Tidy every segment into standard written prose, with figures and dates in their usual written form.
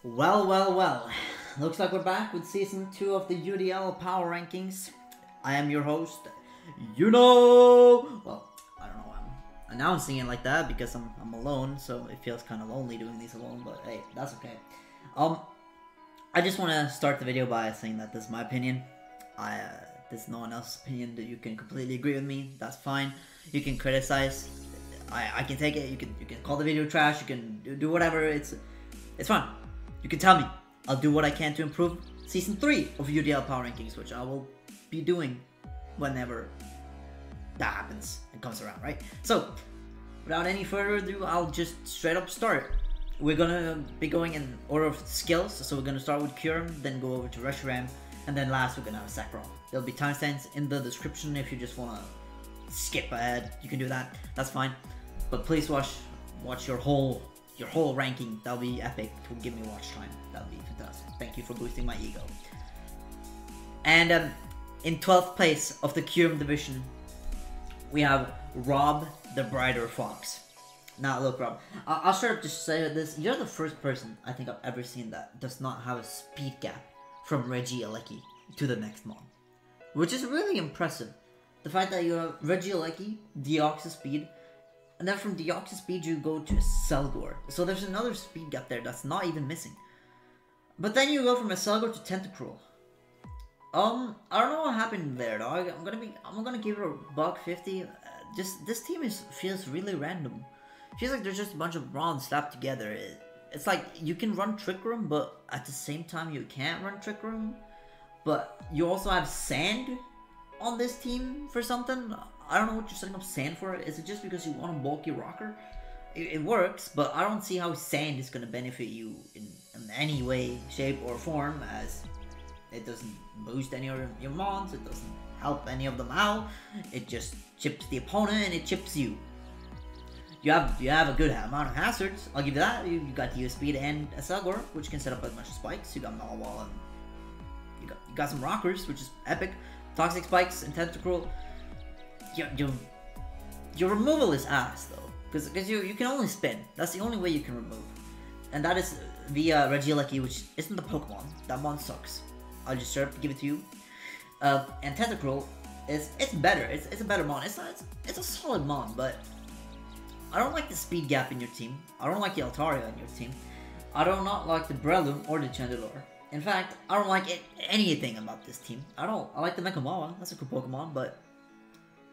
Well. Looks like we're back with Season 2 of the UDL Power Rankings. I am your host, Well, I don't know why I'm announcing it like that because I'm alone, so it feels kind of lonely doing these alone, but hey, that's okay. I just want to start the video by saying that this is my opinion. There's no one else's opinion that you can completely agree with me. That's fine. You can criticize. I can take it. You can call the video trash. You can do whatever. It's fine. You can tell me. I'll do what I can to improve Season 3 of UDL Power Rankings, which I will be doing whenever that happens and comes around, right? So, without any further ado, I'll just straight up start. We're gonna be going in order of skills, so we're gonna start with Kyurem, then go over to Reshiram, and then last we're gonna have Zekrom. There'll be timestamps in the description if you just wanna skip ahead. You can do that. That's fine. But please watch your whole ranking. That'll be epic to give me watch time. That'll be fantastic. Thank you for boosting my ego. And in 12th place of the Kyurem division, we have Rob the Brighter Fox. Now look, Rob, I'll start up to say this. You're the first person I think I've ever seen that does not have a speed gap from Reshiram to the next mon, which is really impressive. The fact that you have Reshiram, Deoxys speed, and then from Deoxys speed you go to Selgor. So there's another speed gap there that's not even missing. But then you go from a Selgor to Tentacruel. I don't know what happened there, dog. I'm gonna give it a $150. Just this team feels really random. Feels like there's just a bunch of bronze slapped together. It's like you can run Trick Room, but at the same time you can't run Trick Room. But you also have Sand on this team for something. I don't know what you're setting up Sand for. Is it just because you want a bulky rocker? It works, but I don't see how Sand is gonna benefit you in any way, shape, or form, as it doesn't boost any of your mons, it doesn't help any of them out, it just chips the opponent and it chips you. You have a good amount of hazards, I'll give you that. You got the US speed and a Selgor, which can set up a bunch of spikes. You got Malwall and you got some rockers, which is epic. Toxic spikes and Tentacruel. Your removal is ass though, because you can only spin. That's the only way you can remove, and that is via Reshiram, which isn't the Pokemon. That mon sucks. I'll just start to give it to you. And Tentacruel it's better. It's a better mon. It's a solid mon, but I don't like the speed gap in your team. I don't like the Altaria in your team. I do not like the Breloom or the Chandelure. In fact, I don't like anything about this team. I like the Mechamawa. That's a cool Pokemon, but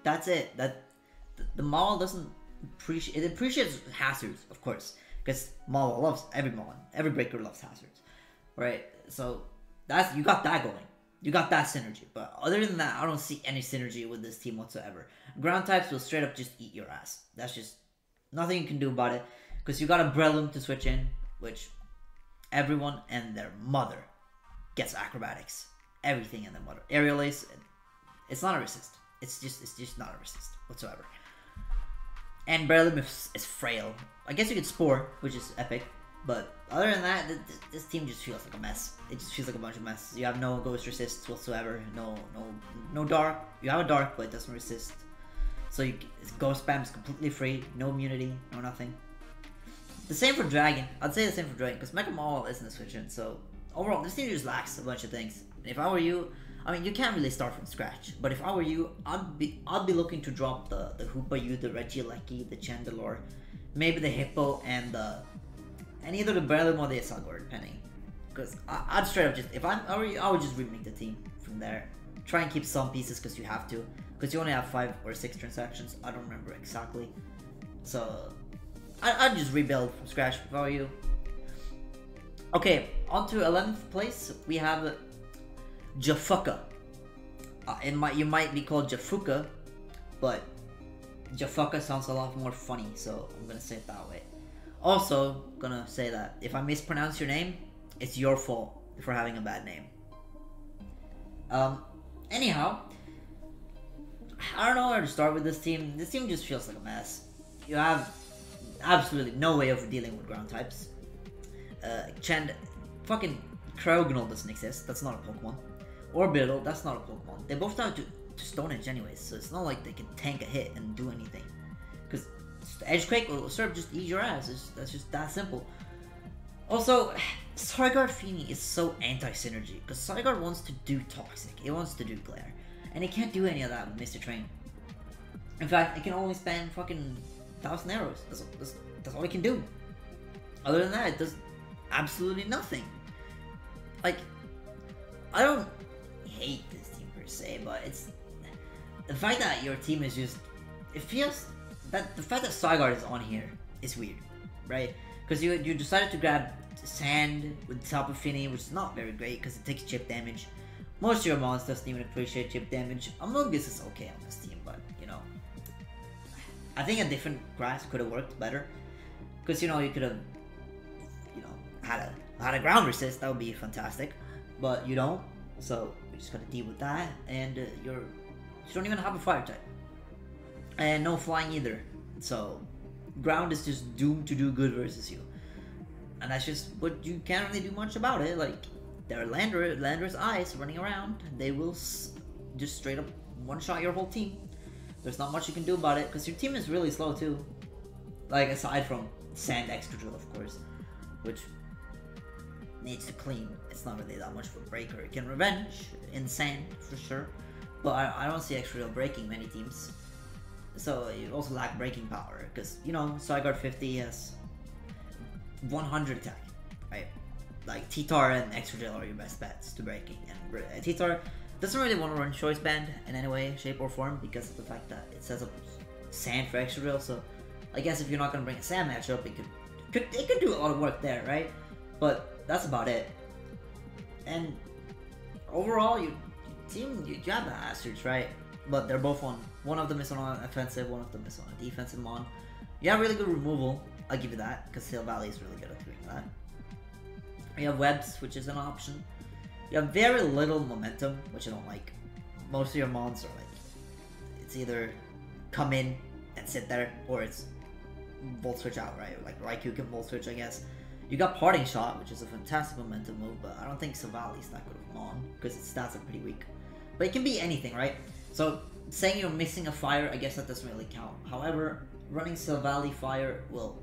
that's it. The Maul doesn't appreciate. It appreciates hazards, of course, because Maul loves every Maul. Every breaker loves hazards, right? So you got that going. You got that synergy. But other than that, I don't see any synergy with this team whatsoever. Ground types will straight up just eat your ass. That's just nothing you can do about it, because you got a Breloom to switch in, which everyone and their mother gets acrobatics. Everything and their mother. Aerial Ace, it's not a resist. It's just not a resist whatsoever. And Breloom is frail. I guess you could Spore, which is epic. But other than that, this team just feels like a mess. It just feels like a bunch of mess. You have no Ghost resists whatsoever. No Dark. You have a Dark, but it doesn't resist. So Ghost spam is completely free. No immunity. No nothing. The same for Dragon. I'd say the same for Dragon, because Mega Maul isn't a switch in. So overall, this team just lacks a bunch of things. If I were you, I mean, you can't really start from scratch. But if I were you, I'd be looking to drop the Hoopa-U, the Reshiram, the Chandelure, maybe the Hippo, and either the Breloom or the Selgor, depending. Because I'd straight up if I were you, I would just remake the team from there. Try and keep some pieces because you have to. Because you only have 5 or 6 transactions. I don't remember exactly. So I'd just rebuild from scratch if I were you. Okay, on to 11th place. We have Jafuka. You might be called Jafuka, but Jafuka sounds a lot more funny, so I'm gonna say it that way. Also, gonna say that if I mispronounce your name, it's your fault for having a bad name. Anyhow, I don't know where to start with this team. This team just feels like a mess. You have absolutely no way of dealing with ground types. Fucking Croagnon doesn't exist. That's not a Pokemon. Orbital, that's not a Pokemon. They both down to Stone Edge anyways, so it's not like they can tank a hit and do anything. Because Edgequake will sort of just eat your ass. That's just that simple. Also, Sargard Fini is so anti-synergy, because Sargard wants to do Toxic, it wants to do Glare, and it can't do any of that with Mr. Train. In fact, it can only spam fucking 1,000 arrows, that's all it can do. Other than that, it does absolutely nothing. Like, I don't hate this team per se, but it's the fact that your team is just, it feels that the fact that Sargard is on here is weird, right? Because you decided to grab Sand with top of Fini, which is not very great because it takes chip damage. Most of your mons doesn't even appreciate chip damage. Among Us is okay on this team, but you know, I think a different grass could have worked better. Because you know, you could have, you know, had a ground resist, that would be fantastic, but you don't. So we just gotta deal with that, and you don't even have a fire type, and no flying either. So ground is just doomed to do good versus you. And that's just what you can't really do much about it. Like, there are Lander's eyes running around. They will just straight up one-shot your whole team. There's not much you can do about it, because your team is really slow too. Like, aside from Sand Extra Drill, of course, which needs to clean. It's not really that much of a breaker. It can revenge in Sand, for sure. But I don't see Extra Drill breaking many teams. So, you also lack breaking power, because, you know, Sargard 50 has 100 attack, right? Like T-Tar and Extra Drill are your best bets to breaking, and T-Tar doesn't really want to run Choice Band in any way, shape, or form because of the fact that it sets up Sand for Extra Drill. So I guess if you're not gonna bring a Sand matchup, it could do a lot of work there, right? But that's about it. And overall, you have the Astards, right? But they're both on. One of them is on an offensive, one of them is on a defensive mon. You have really good removal. I'll give you that, because Hill Valley is really good at doing that. You have webs, which is an option. You have very little momentum, which I don't like. Most of your mons are like, it's either come in and sit there, or it's Volt Switch out, right? Like Raikou can Volt Switch, I guess. You got Parting Shot, which is a fantastic momentum move, but I don't think Savali's that good of a mon, because its stats are pretty weak. But it can be anything, right? So, saying you're missing a fire, I guess that doesn't really count. However, running Silvally Fire will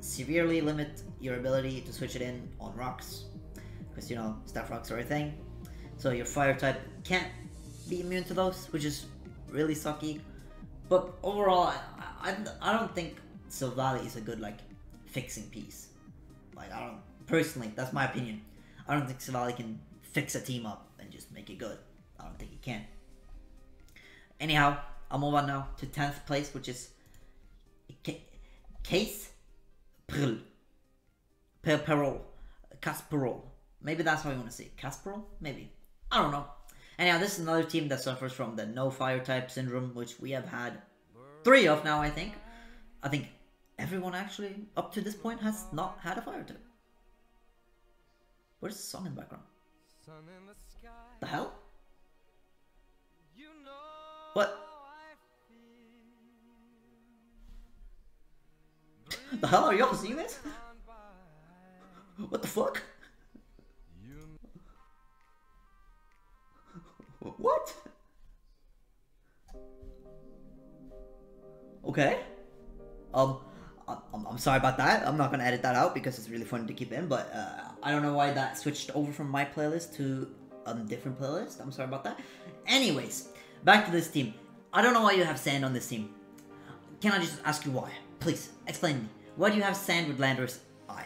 severely limit your ability to switch it in on rocks, because you know, staff rocks are a thing. So your fire type can't be immune to those, which is really sucky. But overall, I don't think Silvally is a good like fixing piece. Like, I don't, personally, that's my opinion. I don't think Silvally can fix a team up and just make it good. I don't think he can. Anyhow, I'll move on now to 10th place, which is Case Perl. Kasparol. Maybe that's how you want to say it. Kasparol? Maybe. I don't know. Anyhow, this is another team that suffers from the no fire type syndrome, which we have had 3 of now, I think. I think everyone actually, up to this point, has not had a fire type. Where's the song in the background? The hell? What? The hell, are y'all seeing this? What the fuck? What? Okay. I'm sorry about that. I'm not gonna edit that out because it's really fun to keep in, but I don't know why that switched over from my playlist to a different playlist. I'm sorry about that. Anyways, back to this team. I don't know why you have Sand on this team. Can I just ask you why? Please, explain to me. Why do you have Sand with Lander's Eye?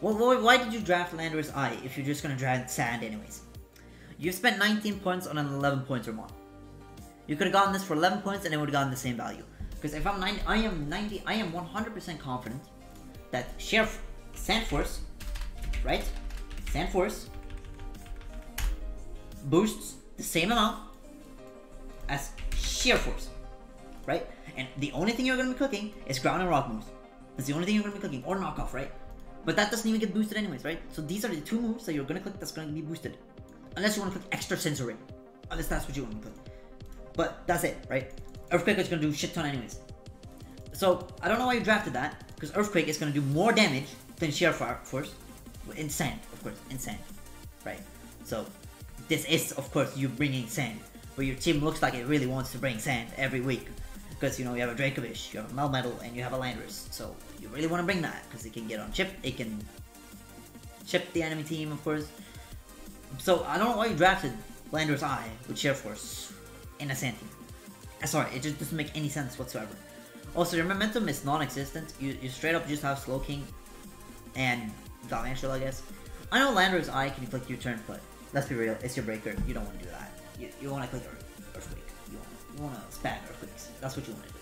Why did you draft Lander's Eye if you're just gonna draft Sand anyways? You spent 19 points on an 11 pointer mod. You could have gotten this for 11 points and it would have gotten the same value. Because if I'm 90, I am 100% confident that Sand Force, right? Sand Force boosts the same amount as Sheer Force, right? And the only thing you're going to be cooking is ground and rock moves. That's the only thing you're going to be cooking, or knockoff, right? But that doesn't even get boosted anyways, right? So these are the 2 moves that you're going to click that's going to be boosted. Unless you want to click extra sensory. Unless that's what you want to click. But that's it, right? Earthquake is going to do shit ton anyways. So, I don't know why you drafted that, because Earthquake is going to do more damage than Sheer Force. In Sand, of course, in Sand, right? So, this is, of course, you bringing Sand. But your team looks like it really wants to bring Sand every week. Because, you know, you have a Dracovish, you have a Melmetal, and you have a Landorus. So, you really want to bring that, because it can get on chip, it can chip the enemy team, of course. So I don't know why you drafted Landorus Eye with Sheer Force in a Sand team. Sorry, it just doesn't make any sense whatsoever. Also, your momentum is non-existent. You straight up just have Slow King and Valential, I guess. I know Landorus Eye can click U-turn, but let's be real, it's your breaker. You don't want to do that. You want to click Earthquake. You want to spam Earthquakes. That's what you want to do.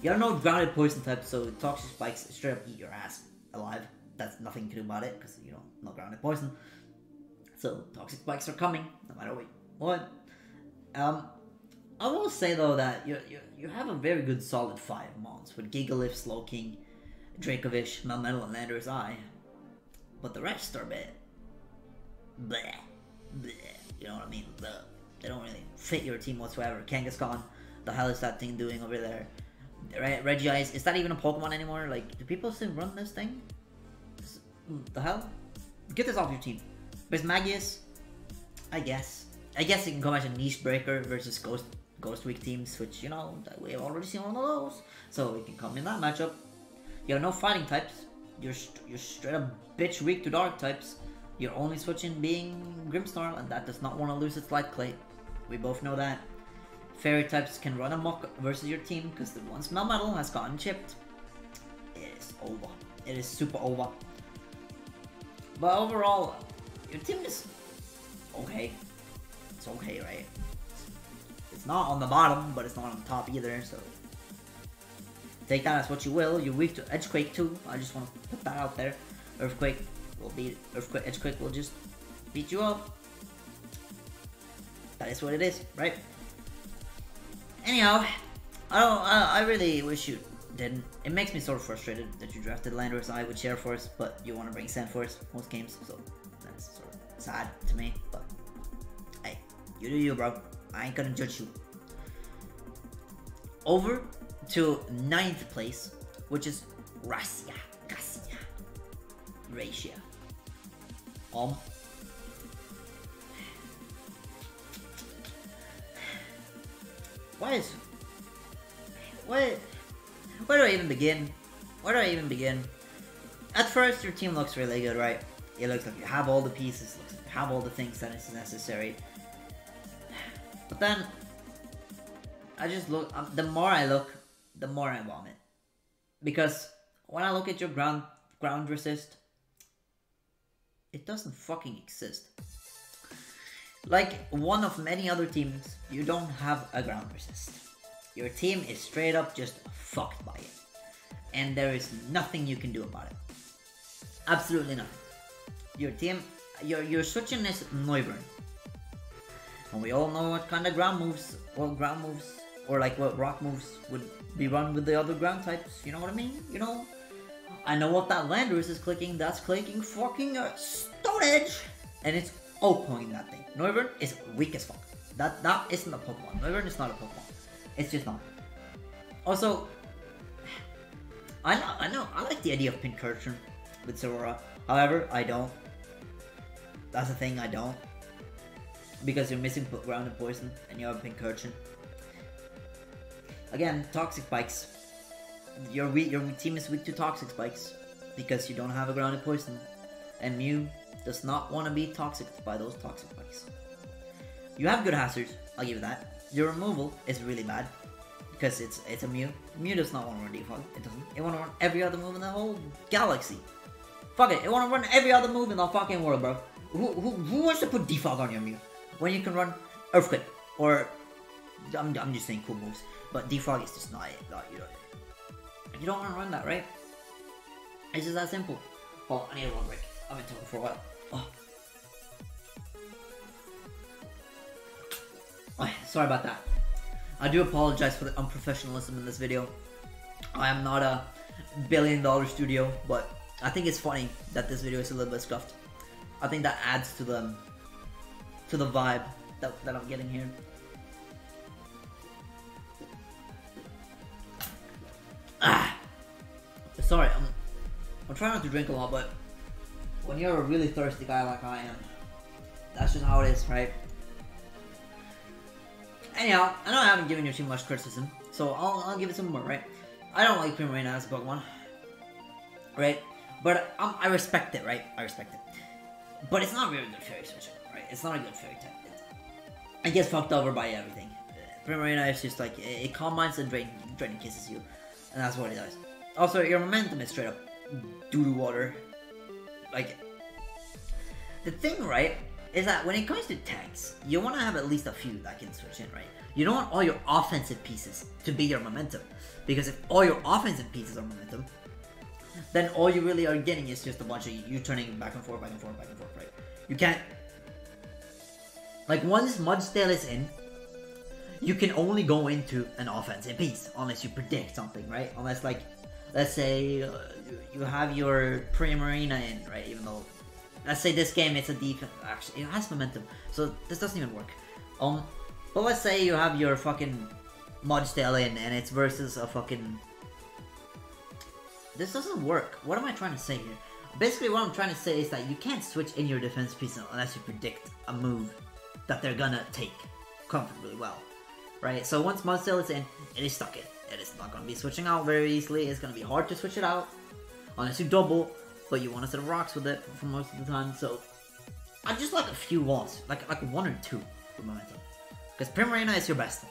You got no grounded poison type, so Toxic Spikes straight up eat your ass alive. That's nothing you can do about it, because you don't know grounded poison. So Toxic Spikes are coming, no matter what. I will say though that you have a very good solid 5 mons with Gigalith, Slow King, Dracovish, Melmetal, and Landorus Eye. But the rest are bleh. Bleh. You know what I mean? Bleh. They don't really fit your team whatsoever. Kangaskhan, the hell is that thing doing over there? Reggie-Eyes, is that even a Pokemon anymore? Like, do people still run this thing? The hell? Get this off your team. Bismagius, I guess you can come as a niche breaker versus Ghost Weak teams, which, you know, we've already seen one of those. So you can come in that matchup. You have no fighting types. You're straight up bitch weak to dark types. You're only switching being Grimmsnarl, and that does not want to lose its Light Clay. We both know that. Fairy types can run amok versus your team, because once Melmetal has gotten chipped, it is over. It is super over. But overall, your team is okay. It's okay, right? It's not on the bottom, but it's not on the top either, so take that as what you will. You're weak to Edgequake too. I just want to put that out there. Edgequake will just beat you up. That is what it is, right? Anyhow, I really wish you didn't. It makes me sort of frustrated that you drafted Landorus Eye with Sheer Force, but you want to bring Sand Force most games, so that's sort of sad to me. But hey, you do you, bro. I ain't gonna judge you. Over to 9th place, which is Reshiram. Where do I even begin? At first, your team looks really good, right? It looks like you have all the pieces, looks like you have all the things that is necessary. But then, I just look, the more I look, the more I vomit. Because when I look at your ground resist, it doesn't fucking exist. Like one of many other teams, you don't have a ground resist. Your team is straight up just fucked by it. And there is nothing you can do about it. Absolutely nothing. Your team, your switching is Noivern. And we all know what kind of ground moves, or like what rock moves would be run with the other ground types. You know what I mean? You know? I know what that Landorus is clicking. That's clicking fucking Stone Edge. And it's outpointing that thing. Noivern is weak as fuck. That isn't a Pokemon. Noivern is not a Pokemon. It's just not. Also, I like the idea of Pincursion with Zorora. However, I don't. That's the thing, I don't. Because you're missing grounded poison and you have Pincursion. Again, Toxic Spikes. Your team is weak to Toxic Spikes because you don't have a grounded poison. And Mew does not want to be toxic by those Toxic Spikes. You have good hazards, I'll give you that. Your removal is really bad because it's a Mew. Mew does not want to run defog. It doesn't. It want to run every other move in the whole galaxy. Fuck it. It want to run every other move in the fucking world, bro. Who wants to put defog on your Mew when you can run Earthquake or I'm just saying cool moves, but defog is just not it. You don't want to run that, right? It's just that simple. Oh, I need a run break. I've been talking for a while. Oh, sorry about that. I do apologize for the unprofessionalism in this video. I am not a billion-dollar studio, but I think it's funny that this video is a little bit scuffed. I think that adds to the vibe that I'm getting here. Sorry, I'm trying not to drink a lot, but when you're a really thirsty guy like I am, that's just how it is, right? Anyhow, I know I haven't given you too much criticism, so I'll give it some more, right? I don't like Primarina as a Pokemon, right? But I respect it, right? I respect it. But it's not really good fairy switching, right? It's not a good fairy type. It gets fucked over by everything. Primarina is just like, it combines and drain kisses you. And that's what it does. Also, your momentum is straight up doo-doo water. Like, the thing, right, is that when it comes to tanks, you want to have at least a few that can switch in, right? You don't want all your offensive pieces to be your momentum. Because if all your offensive pieces are momentum, then all you really are getting is just a bunch of you turning back and forth, right? You can't... Like, once Mudstale is in, you can only go into an offensive piece, unless you predict something, right? Unless, like, let's say you have your Primarina in, right? Even though, let's say this game it's a defense, actually, it has momentum, so this doesn't even work. But let's say you have your fucking Mudstale in, and it's versus a fucking... This doesn't work. What am I trying to say here? Basically, what I'm trying to say is that you can't switch in your defense piece unless you predict a move that they're gonna take comfortably well, right? So once Mudstale is in, it is stuck in. It is not gonna be switching out very easily. It's gonna be hard to switch it out unless you double, but you want to set rocks with it for most of the time. So I just like a few walls, like one or two for momentum, because Primarina is your best,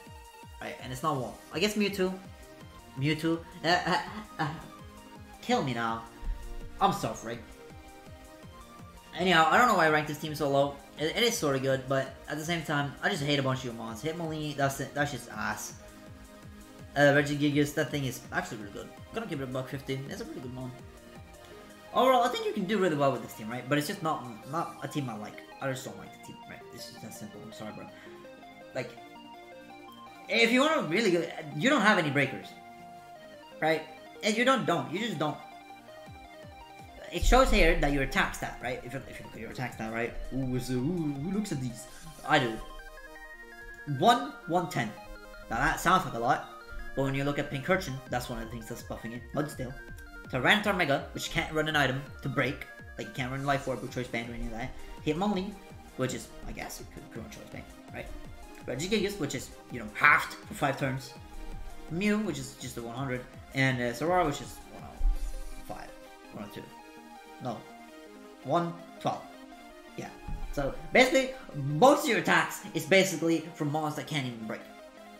right? And it's not one. I guess Mewtwo. Kill me now. I'm suffering. Anyhow, I don't know why I ranked this team so low. It is sort of good, but at the same time, I just hate a bunch of your mons. Hitmonlee, that's just ass. Regigigas, that thing is actually really good. I'm gonna give it a $150. It's a pretty good mon. Overall, I think you can do really well with this team, right? But it's just not a team I like. I just don't like the team, right? It's just that simple. I'm sorry, bro. Like, if you want to really go, you don't have any breakers, right? And you don't. You just don't. It shows here that your attack stat, right? If you look at your attack stat, right? Who looks at these? I do. 110. Now that sounds like a lot, but when you look at Pincurchin, that's one of the things that's buffing it. Mudstale. Tyranitar Mega, which can't run an item to break. Like, you can't run Life Orb with Choice Band or any of that. Hitmonlee, which is, I guess, you could run Choice Band, right? Regigigas, which is, you know, halved for 5 turns. Mew, which is just a 100. And Sorara, which is 105. 102. No. 112. Yeah. So, basically, most of your attacks is basically from mons that can't even break.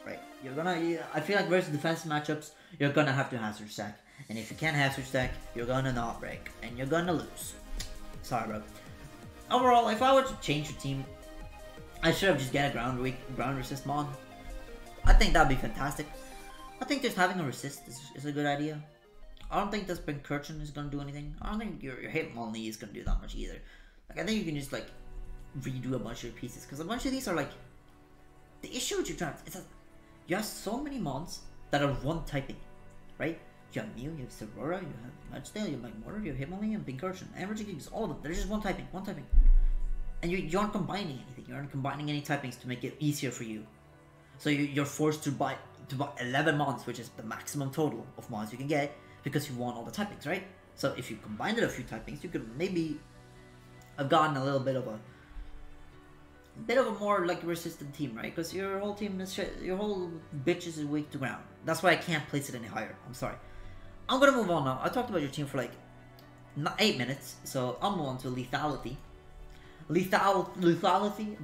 Right? You're gonna... I feel like versus defensive matchups, you're gonna have to hazard stack. And if you can't hazard stack, you're gonna not break. And you're gonna lose. Sorry, bro. Overall, if I were to change your team, I should have just get a ground resist mon. I think that'd be fantastic. I think just having a resist is a good idea. I don't think this Pincurchin is gonna do anything. I don't think your Hitmonlee is gonna do that much either. Like, I think you can just, like, redo a bunch of your pieces. Because a bunch of these are, like... The issue with your draft is that you have so many mons that are one typing, right? You have Mew, you have Sorora, you have Mudstale, you have Magmortar, you have Hitmonlee, and Pincurchin. And Regigigas, all of them. They're just one typing. And you aren't combining anything. You aren't combining any typings to make it easier for you. So you're forced to buy 11 mons, which is the maximum total of mons you can get, because you want all the typings, right? So if you combined a few typings, you could maybe have gotten a little bit of a more like resistant team, right? Because your whole team is your whole bitch is weak to ground. That's why I can't place it any higher. I'm sorry. I'm gonna move on now. I talked about your team for like 8 minutes, so I'll move on to lethality. Lethality,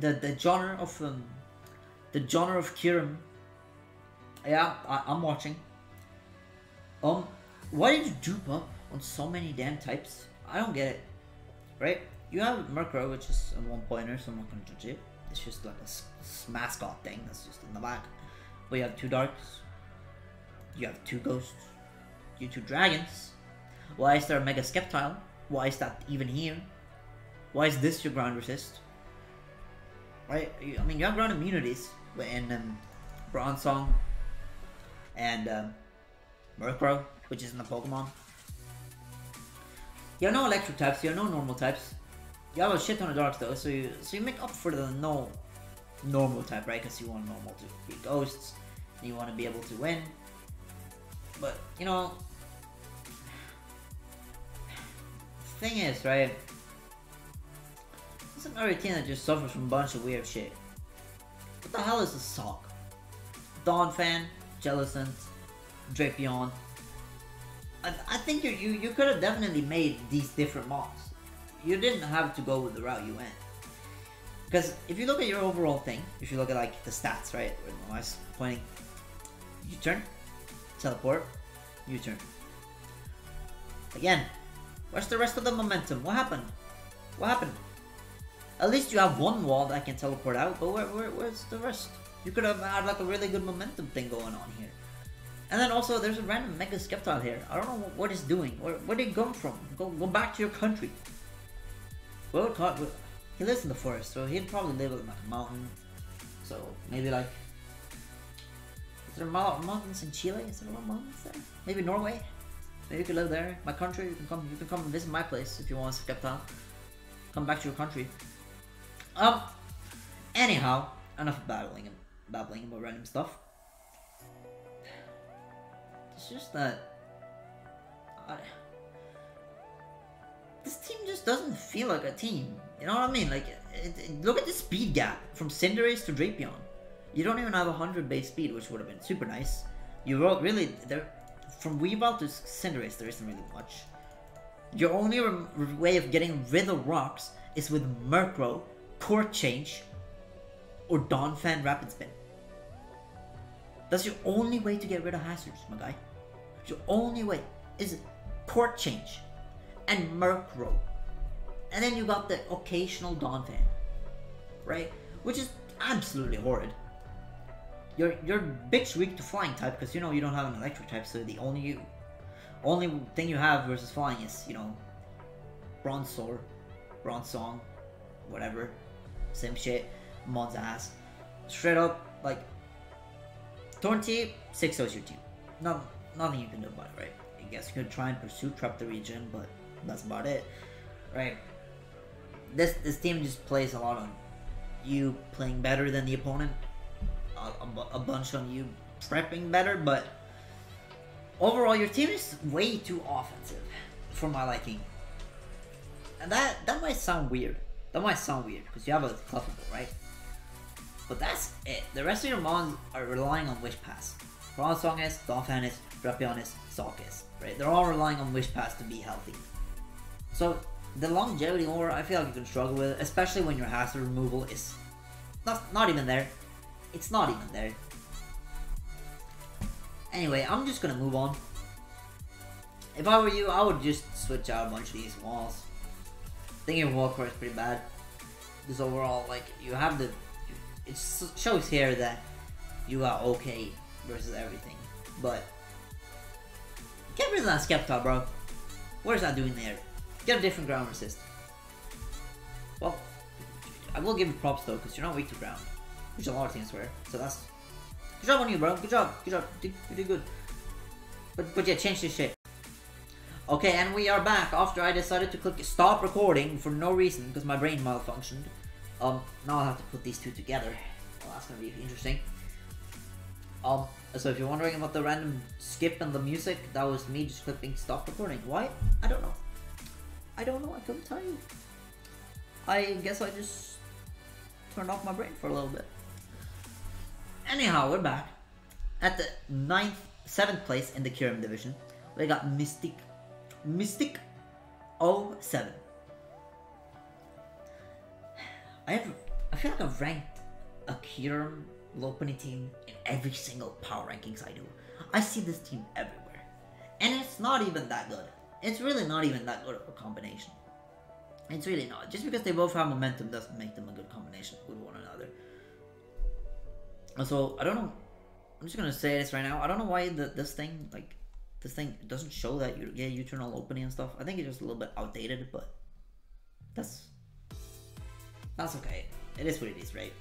the genre of Kyurem. Yeah, I'm watching. Why did you dupe up on so many damn types? I don't get it. Right? You have Murkrow, which is a 1-pointer, so I'm not gonna judge it. It's just like a mascot thing that's just in the back. But you have 2 Darks. You have 2 Ghosts. You have 2 Dragons. Why is there a Mega Skeptile? Why is that even here? Why is this your ground resist? Right? I mean, you have ground immunities in Bronzong and Murkrow, which is in the Pokemon. You have no electric types, you have no normal types. You have a shit ton of darks though, so you make up for the no normal type, right? Because you want normal to be ghosts, and you want to be able to win. But, you know, the thing is, right? This is another team that just suffers from a bunch of weird shit. What the hell is a sock? Dawnfan, Jellicent, Drapion. I think you could have definitely made these different mods. You didn't have to go with the route you went. Because if you look at your overall thing, if you look at like the stats, right? When I was pointing, U-turn, teleport, U-turn. Again, where's the rest of the momentum? What happened? What happened? At least you have one wall that can teleport out, but where's the rest? You could have had like a really good momentum thing going on here. And then also, there's a random Mega Skeptile here. I don't know what it's doing. Where did he come from? Go back to your country. Well, he lives in the forest, so he'd probably live in like a mountain. So maybe like, is there mountains in Chile? Is there a lot of mountains there? Maybe Norway. Maybe you could live there. My country. You can come and visit my place if you want a Skeptile. Come back to your country. Anyhow, enough of babbling about random stuff. It's just that this team just doesn't feel like a team. You know what I mean? Like, look at the speed gap from Cinderace to Drapion. You don't even have 100 base speed, which would have been super nice. You wrote really there from Weavile to Cinderace. There isn't really much. Your only way of getting rid of rocks is with Murkrow, Court Change, or Donphan Rapid Spin. That's your only way to get rid of hazards, my guy. Your only way is Court Change and Murkrow. And then you got the occasional Donphan, right? Which is absolutely horrid. You're bitch weak to flying type because you know you don't have an electric type, so the only thing you have versus flying is, you know, Bronzor, Bronzong, whatever. Same shit. Mod's ass. Straight up, like, Tornti, 6-0's your team. Nothing you can do about it, right? I guess you could try and pursue Trap the region, but that's about it, right? This team just plays a lot on you playing better than the opponent, a bunch on you prepping better, but overall your team is way too offensive for my liking. And that might sound weird. That might sound weird because you have a Clefable, right? But that's it. The rest of your mons are relying on Wish Pass. Bronzong is, Donphan is, Drapion is, Salk is, right? They're all relying on Wish Pass to be healthy. So the longevity lore, I feel like you can struggle with, especially when your hazard removal is not even there. It's not even there. Anyway, I'm just gonna move on. If I were you, I would just switch out a bunch of these walls. Thinking of Walker is pretty bad. Because overall, like, you have the... It shows here that you are okay versus everything. But get rid of that Skeptile, bro. What is that doing there? Get a different ground resist. Well, I will give you props though, because you're not weak to ground. Which a lot of teams were. So that's... Good job on you, bro. Good job. Good job. You did good. But yeah, change this shit. Okay, and we are back after I decided to click stop recording for no reason because my brain malfunctioned. Now I'll have to put these two together. Well, that's gonna be interesting. So if you're wondering about the random skip and the music, that was me just clicking stop recording. Why? I don't know. I couldn't tell you. I guess I just turned off my brain for a little bit. Anyhow, we're back. At the 7th place in the Kyurem division, we got Mystic 07. I feel like I've ranked a Kyurem Lopunny team in every single power rankings I do. I see this team everywhere. And it's not even that good. It's really not even that good of a combination. It's really not. Just because they both have momentum doesn't make them a good combination with one another. So, I don't know. I'm just gonna say this right now. I don't know why this thing doesn't show that you get U-turn all opening and stuff. I think it's just a little bit outdated, but that's okay. It is what it is, right?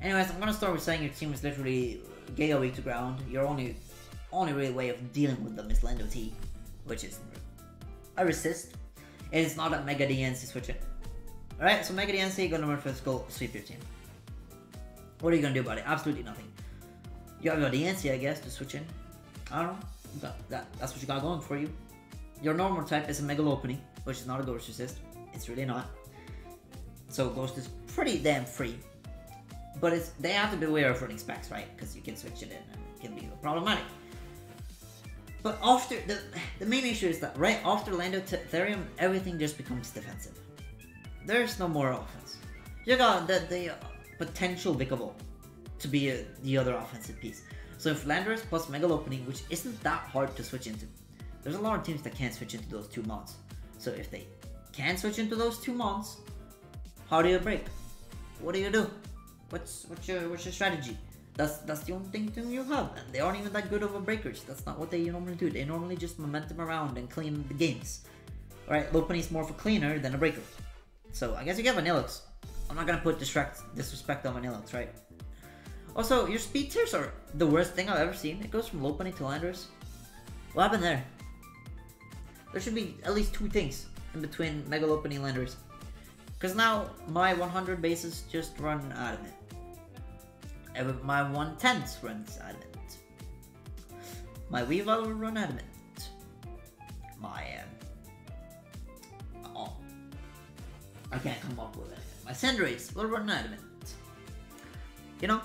Anyways, I'm gonna start with saying your team is literally Giga weak to ground. Your only real way of dealing with them is Lendo T, which is a resist. It is not a Mega DNC switch it. Alright, so Mega DNC, go number physical, sweep your team. What are you gonna do about it? Absolutely nothing. You have your DNC, I guess, to switch in. I don't know. That's what you got going for you. Your normal type is a Mega Lopunny, which is not a Ghost Resist. It's really not. So Ghost is pretty damn free. But they have to be aware of running specs, right? Because you can switch it in and it can be problematic. But after the main issue is that right after Lando Therium, everything just becomes defensive. There's no more offense. You got the potential Vicable to be the other offensive piece. So if Landorus plus Mega Opening, which isn't that hard to switch into, there's a lot of teams that can't switch into those two mons. So if they can switch into those two mons, how do you break? What do you do? What's your strategy? That's the only thing you have, and they aren't even that good of a breakers. That's not what they normally do. They normally just momentum around and clean the games. Alright, Lopunny is more of a cleaner than a breaker. So I guess you get Vanillux. I'm not gonna put disrespect on Vanillux, right? Also, your speed tiers are the worst thing I've ever seen. It goes from Lopunny to Landorus. What happened there? There should be at least 2 things in between Mega Lopunny and Landorus. Because now my 100 bases just run Adamant. And my 110s runs Adamant. My Weavile will run Adamant. My I can't come up with it. My Cinderace will run Adamant. You know,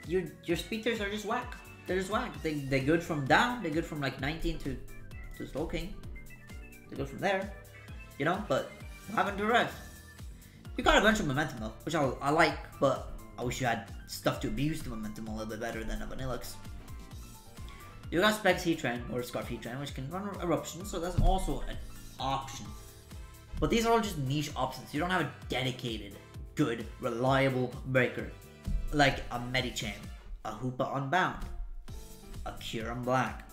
your speed tiers are just whack. They're just whack. They're good from down. They're good from like 19 to Slow King. They go from there. You know, but what happened to the rest? You got a bunch of momentum though, which I like, but I wish you had stuff to abuse the momentum a little bit better than a Vanillux. You got Specs Heatran or Scarf Heatran, which can run Eruption, so that's also an option. But these are all just niche options. You don't have a dedicated, good, reliable breaker like a Medicham, a Hoopa Unbound, a Kyurem Black,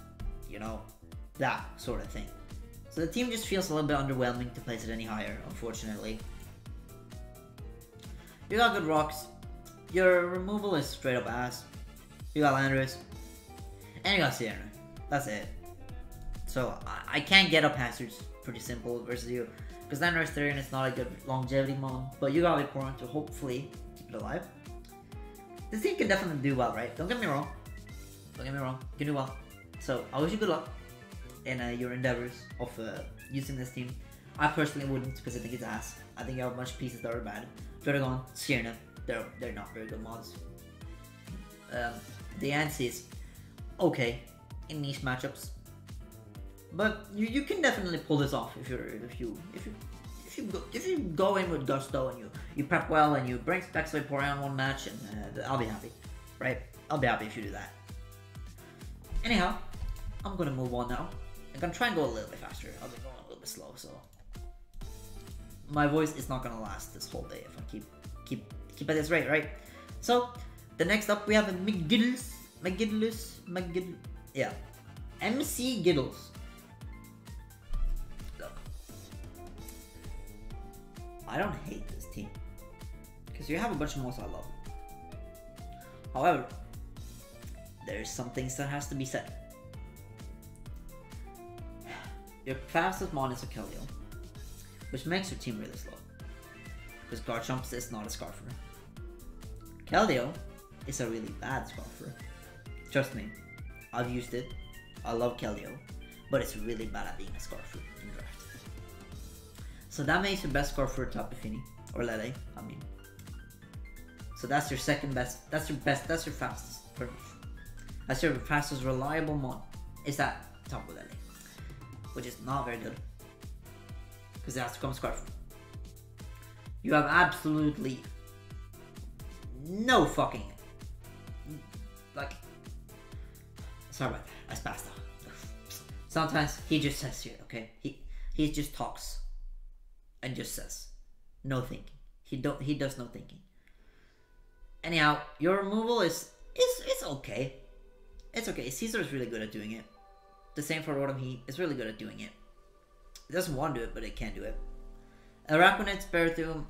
you know, that sort of thing. So the team just feels a little bit underwhelming to place it any higher, unfortunately. You got good rocks. Your removal is straight up ass. You got Landorus. And you got Sierra. That's it. So I can't get up hazards. Pretty simple versus you. Because Landorus Therian is not a good longevity mon. But you got Vaporeon to hopefully keep it alive. This team can definitely do well, right? Don't get me wrong. Don't get me wrong. You can do well. So I wish you good luck in your endeavors of using this team. I personally wouldn't because I think it's ass. I think you have a bunch of pieces that are bad. Dragon, Sierra, they're not very good mods. The Ansi is okay in niche matchups, but you can definitely pull this off if you go in with gusto and you prep well and you bring Specs Vaporeon one match, and I'll be happy, right? I'll be happy if you do that. Anyhow, I'm gonna move on now. I'm gonna try and go a little bit faster. I've been going a little bit slow, so my voice is not gonna last this whole day if I keep at this rate, right? So the next up we have a MC Giddles. Look, I don't hate this team because you have a bunch of mods I love. However, there's some things that has to be said. Your fastest mon is a Keldeo, which makes your team really slow. Because Garchomp is not a Scarfer. Keldeo is a really bad Scarfer. Trust me, I've used it. I love Keldeo, but it's really bad at being a Scarfer in draft. So that makes your best Scarfer Tappy or Lele, I mean. So that's your second best, that's your fastest, pretty much. That's your fastest reliable mon, is that Tapu Lele. Which is not very good. Because it has to come Scarfer. You have absolutely no fucking, like, sorry about that, I spaced out. Sometimes he just says shit, okay? He just talks and just says, no thinking. He does no thinking. Anyhow, your removal is okay. It's okay. Caesar is really good at doing it. The same for Rotom. He is really good at doing it. It doesn't want to do it, but it can do it. Araquanid, Spiritomb,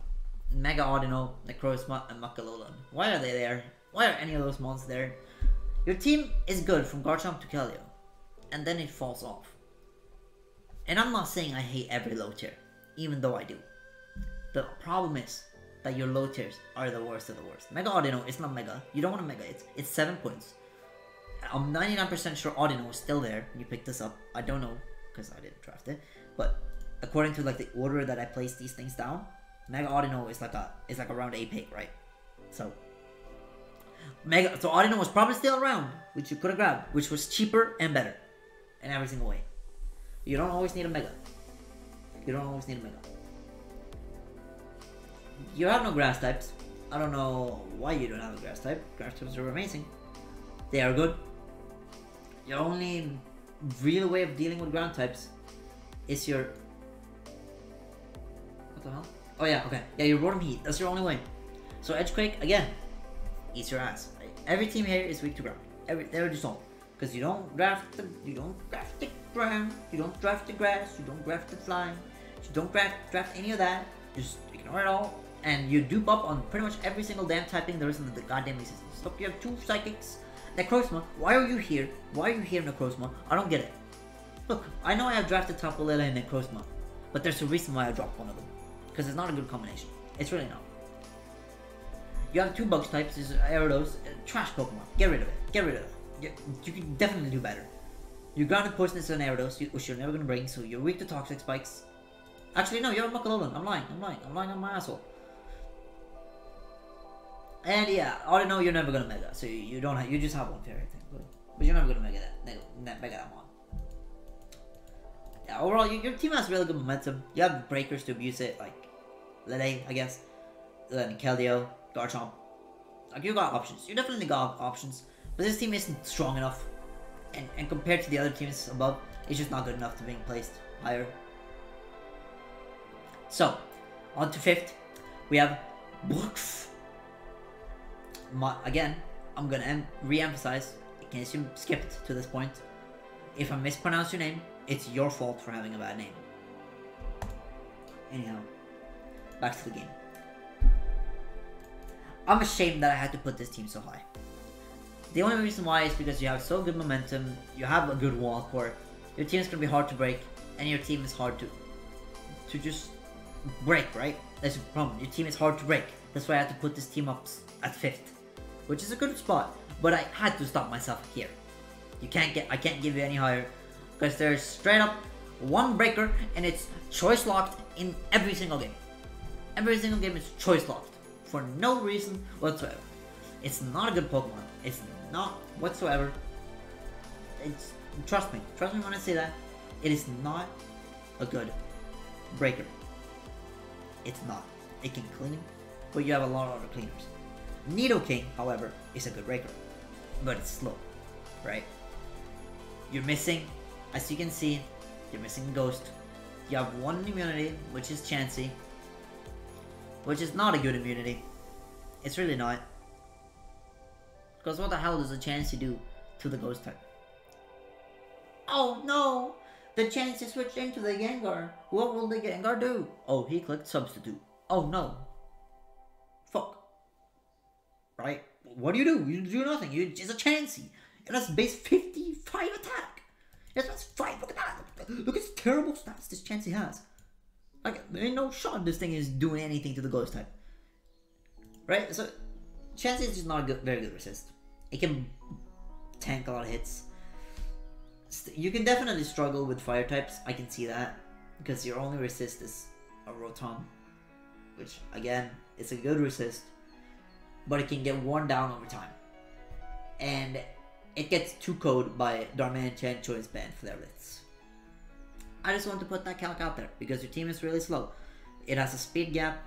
Mega Audino, Necrozma, and Makalolan. Why are they there? Why are any of those mons there? Your team is good from Garchomp to Keldeo, and then it falls off. And I'm not saying I hate every low tier, even though I do. The problem is that your low tiers are the worst of the worst. Mega Audino is not Mega. You don't want a Mega. It's 7 points. I'm 99% sure Audino is still there. You picked this up. I don't know because I didn't draft it, but according to like the order that I placed these things down, Mega Audino is like around a pick, right? So Mega. So Audino was probably still around, which you could have grabbed, which was cheaper and better in every single way. You don't always need a Mega. You don't always need a Mega. You have no grass types. I don't know why you don't have a grass type. Grass types are amazing. They are good. Your only real way of dealing with ground types is your... What the hell? Oh yeah, okay. Yeah, your Rotom Heat. That's your only way. So Edgequake, again, eats your ass. Every team here is weak to ground. They're just all. Because you don't draft the ground, you don't draft the grass, you don't draft the fly, you don't draft any of that. Just ignore it all. And you dupe up on pretty much every single damn typing there is in the goddamn system. Look, you have 2 Psychics. Necrozma, why are you here? Why are you here, Necrozma? I don't get it. Look, I know I have drafted Tapu Lele and Necrozma, but there's a reason why I dropped one of them. Because it's not a good combination. It's really not. You have 2 Bug types, this is Gyarados, trash Pokemon. Get rid of it. Get rid of it. You can definitely do better. You grounded Poisonous on Gyarados, which you're never gonna bring, so you're weak to Toxic Spikes. Actually, no, you're a Muckalolan. I'm lying on my asshole. And yeah, I don't know, you're never gonna Mega, so you don't have, you just have one fairy thing, but you're never gonna Mega that one. Yeah, overall, your team has really good momentum. You have breakers to abuse it, like Lele, I guess, then Keldeo, Garchomp. Like, you got options. You definitely got options, but this team isn't strong enough, and compared to the other teams above, it's just not good enough to being placed higher. So, on to 5th, we have Brooks. Again, I'm gonna re-emphasize, in case you skipped to this point, if I mispronounce your name, it's your fault for having a bad name. Anyhow, back to the game. I'm ashamed that I had to put this team so high. The only reason why is because you have so good momentum, you have a good wall core, your team is gonna be hard to break, and your team is hard to just break, right? That's the problem. Your team is hard to break. That's why I had to put this team up at 5th. Which is a good spot, but I had to stop myself here. I can't give you any higher, because there's straight up one breaker, and it's choice locked in every single game. Every single game is choice locked, for no reason whatsoever. It's not a good Pokemon. It's not whatsoever. Trust me when I say that. It is not a good breaker. It's not. It can clean, but you have a lot of other cleaners. Nidoking, however, is a good breaker, but it's slow, right? You're missing, as you can see, you're missing Ghost. You have one immunity, which is Chansey, which is not a good immunity. It's really not. Because what the hell does a Chansey do to the Ghost type? Oh no! The Chansey switched into the Gengar. What will the Gengar do? Oh, he clicked substitute. Oh no. Fuck. Right? What do? You do nothing. It's a Chansey. It has base 55 attack. It has 5. Look at that. Look at the terrible stats this Chansey has. Like, there ain't no shot this thing is doing anything to the Ghost type. Right? So, Chansey is just not a very good resist. It can tank a lot of hits. You can definitely struggle with fire types. I can see that. Because your only resist is a Rotom. Which, again, it's a good resist. But it can get worn down over time. And it gets 2-code by Darmanitan Choice Band for their Blitz. I just want to put that calc out there, because your team is really slow. It has a speed gap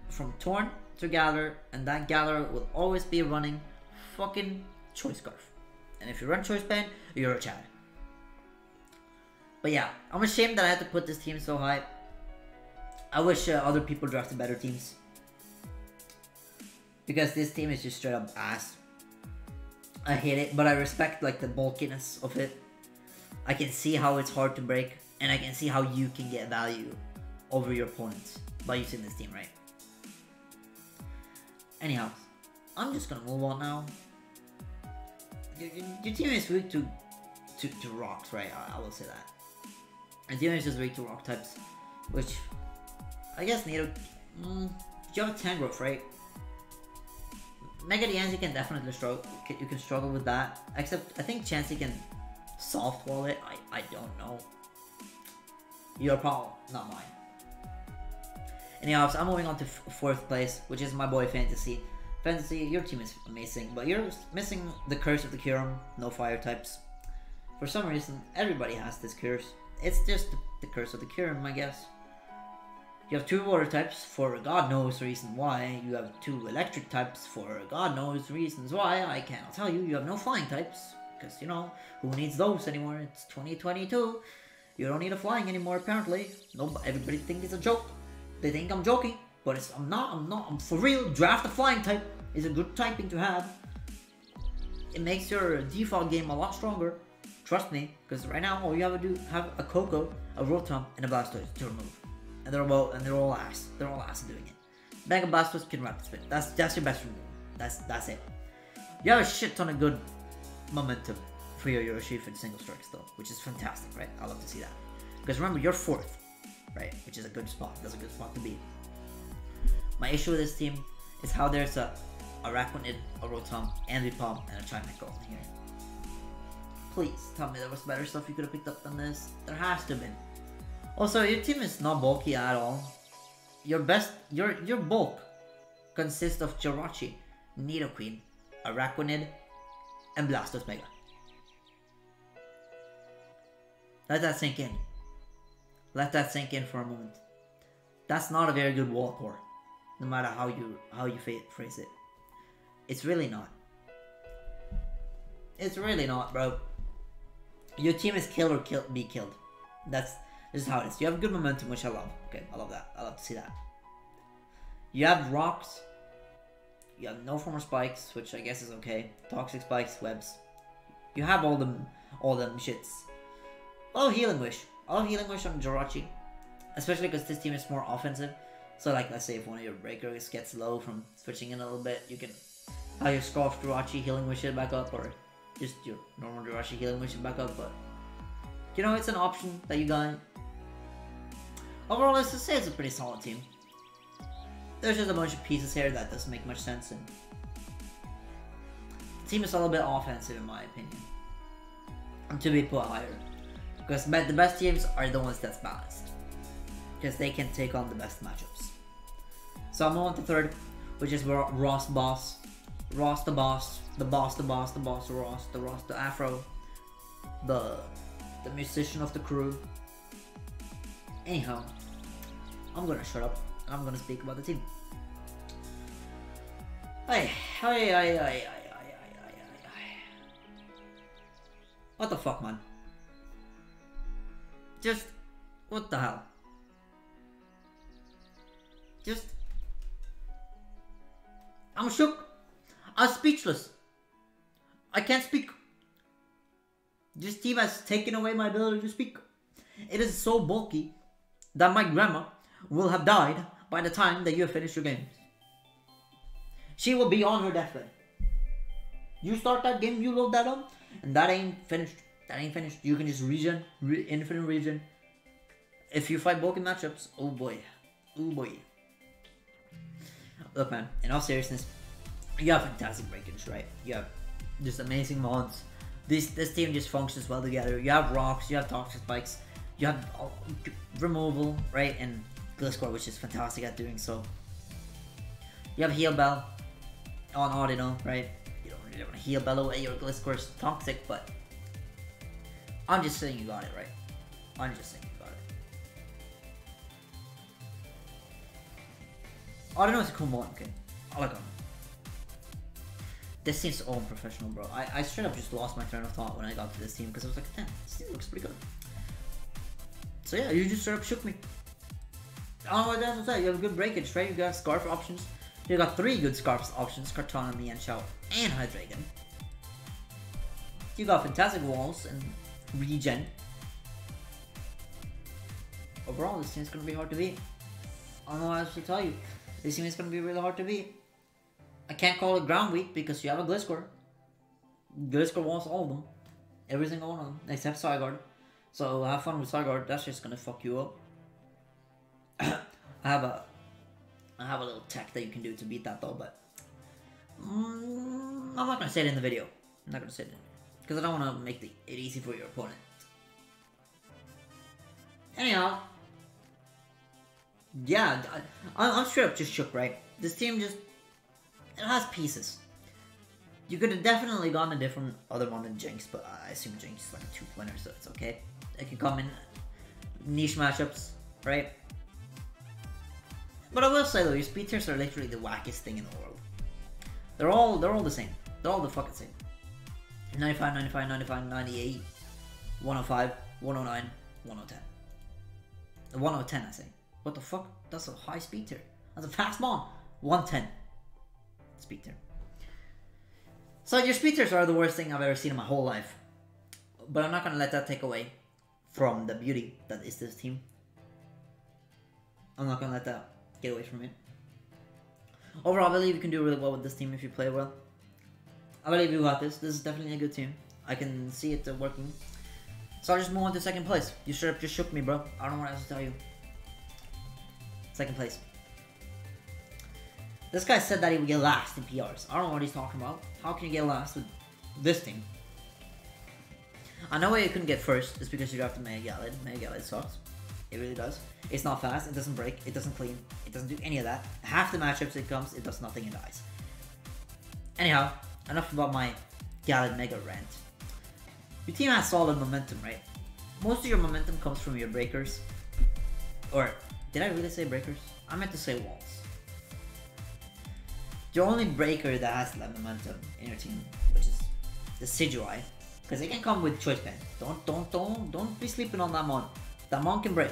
from Torn to Galar, and that Galar will always be running fucking Choice Scarf. And if you run Choice Band, you're a Chad. But yeah, I'm ashamed that I had to put this team so high. I wish other people drafted better teams. Because this team is just straight up ass. I hate it, but I respect like the bulkiness of it. I can see how it's hard to break, and I can see how you can get value over your opponents by using this team, right? Anyhow, I'm just gonna move on now. Your team is weak to rocks, right? I will say that. Your team is just weak to rock types, which I guess you have a Tangrowth, right? Mega Diancie can definitely struggle. You can struggle with that. Except, I think Chansey can soft wall it. I don't know. Your problem, not mine. Anyhow, so I'm moving on to 4th place, which is my boy Fantasy. Fantasy, your team is amazing, but you're missing the curse of the Kyurem, no fire types. For some reason, everybody has this curse. It's just the curse of the Kyurem, I guess. You have 2 water types for God knows reason why. You have 2 electric types for God knows reasons why. I cannot tell you. You have no flying types. Because, you know, who needs those anymore? It's 2022. You don't need a flying anymore, apparently. No, everybody thinks it's a joke. They think I'm joking. But I'm not. I'm for real. Draft a flying type is a good typing to have. It makes your default game a lot stronger. Trust me. Because right now, all you have to do have a Coco, a Rotom, and a Blastoise to remove. And they're all ass. They're all ass doing it. Mega Blastoise can rapid spin. That's your best remove. That's it. You have a shit ton of good momentum for your Urshifu and single strikes though, which is fantastic, right? I love to see that. Because remember, you're 4th, right? Which is a good spot. That's a good spot to be. My issue with this team is how there's a Araquanid, a Rotom, and Palm, and a Chimecho in here. Please tell me there was better stuff you could have picked up than this. There has to have been. Also, your team is not bulky at all. Your bulk consists of Jirachi, Nidoqueen, Araquanid, and Blastoise Mega. Let that sink in. Let that sink in for a moment. That's not a very good wall core, no matter how you phrase it. It's really not. It's really not, bro. Your team is kill or be killed. This is how it is. You have good momentum, which I love. Okay, I love that. I love to see that. You have rocks. You have no form of spikes, which I guess is okay. Toxic spikes, webs. You have all them shits. I love Healing Wish. I love Healing Wish on Jirachi, especially because this team is more offensive. So like, let's say if one of your breakers gets low from switching in a little bit, you can have your Scarf Jirachi Healing Wish it back up, or just your normal Jirachi Healing Wish it back up. But you know, it's an option that you got. Overall, let's just say it's a pretty solid team. There's just a bunch of pieces here that doesn't make much sense, and the team is a little bit offensive in my opinion, and to be put higher. Because the best teams are the ones that's balanced, because they can take on the best matchups. So I'm on to 3rd, which is Ross Boss, Ross the Boss, the Boss, the Boss, the Boss, the Ross, the Afro, the musician of the crew. Anyhow, I'm gonna shut up. I'm gonna speak about the team. What the fuck, man? Just, what the hell? Just, I'm shook. I'm speechless. I can't speak. This team has taken away my ability to speak. It is so bulky that my grandma will have died by the time that you have finished your game. She will be on her deathbed. You start that game, you load that up, and that ain't finished. That ain't finished. You can just regen, infinite regen. If you fight bulky matchups, oh boy. Oh boy. Look, man, in all seriousness, you have fantastic breakage, right? You have just amazing mods. This team just functions well together. You have rocks, you have toxic spikes, you have removal, right? And Gliscor, which is fantastic at doing so. You have Heal Bell on Audino, right? You don't really want to Heal Bell away. Your Gliscor is toxic, but I'm just saying you got it, right? I'm just saying you got it. Audino is a cool mod, okay? I like him. This seems so unprofessional, bro. I straight up just lost my train of thought when I got to this team because I was like, damn, this team looks pretty good. So yeah, you just straight up shook me. I don't know what else to say. You have a good breakage, right? You got Scarf options. You got 3 good Scarf options: Kartana, Mienshao, and Hydreigon. You got fantastic walls and regen. Overall, this team is gonna be hard to beat. I don't know what else to tell you. This team is gonna be really hard to beat. I can't call it ground weak because you have a Gliscor. Gliscor wants all of them. Every single one of them, except Zygarde. So have fun with Zygarde, that's just gonna fuck you up. I have a little tech that you can do to beat that though, but I'm not gonna say it in the video. I'm not gonna say it because I don't want to make it easy for your opponent. Anyhow, yeah, I'm straight up just shook, right? This team just it has pieces. You could have definitely gotten a different other one than Jinx, but I assume Jinx is like a 2-pointer, so it's okay. It can come in niche matchups, right? But I will say though, your speed tiers are literally the wackiest thing in the world. They're all the same. They're all the fucking same. 95, 95, 95, 98, 105, 109, 110. 110, I say. What the fuck? That's a high speed tier. That's a fast mon. 110. Speed tier. So your speed tiers are the worst thing I've ever seen in my whole life. But I'm not gonna let that take away from the beauty that is this team. I'm not gonna let that get away from it. Overall, I believe you can do really well with this team if you play well. I believe you got this. This is definitely a good team. I can see it working. So I'll just move on to second place. You straight up just shook me, bro. I don't know what else to tell you. Second place. This guy said that he would get last in PRs. I don't know what he's talking about. How can you get last with this team? I know why you couldn't get first. It's because you drafted Mega Gallade. Mega Gallade sucks. It really does. It's not fast. It doesn't break. It doesn't clean. It doesn't do any of that. Half the matchups it comes, it does nothing and dies. Anyhow, enough about my Gallade Mega rant. Your team has solid momentum, right? Most of your momentum comes from your breakers. Or, did I really say breakers? I meant to say walls. Your only breaker that has that momentum in your team, which is the Sidgewai, because it can come with choice band. Don't be sleeping on that mon. That mon can break.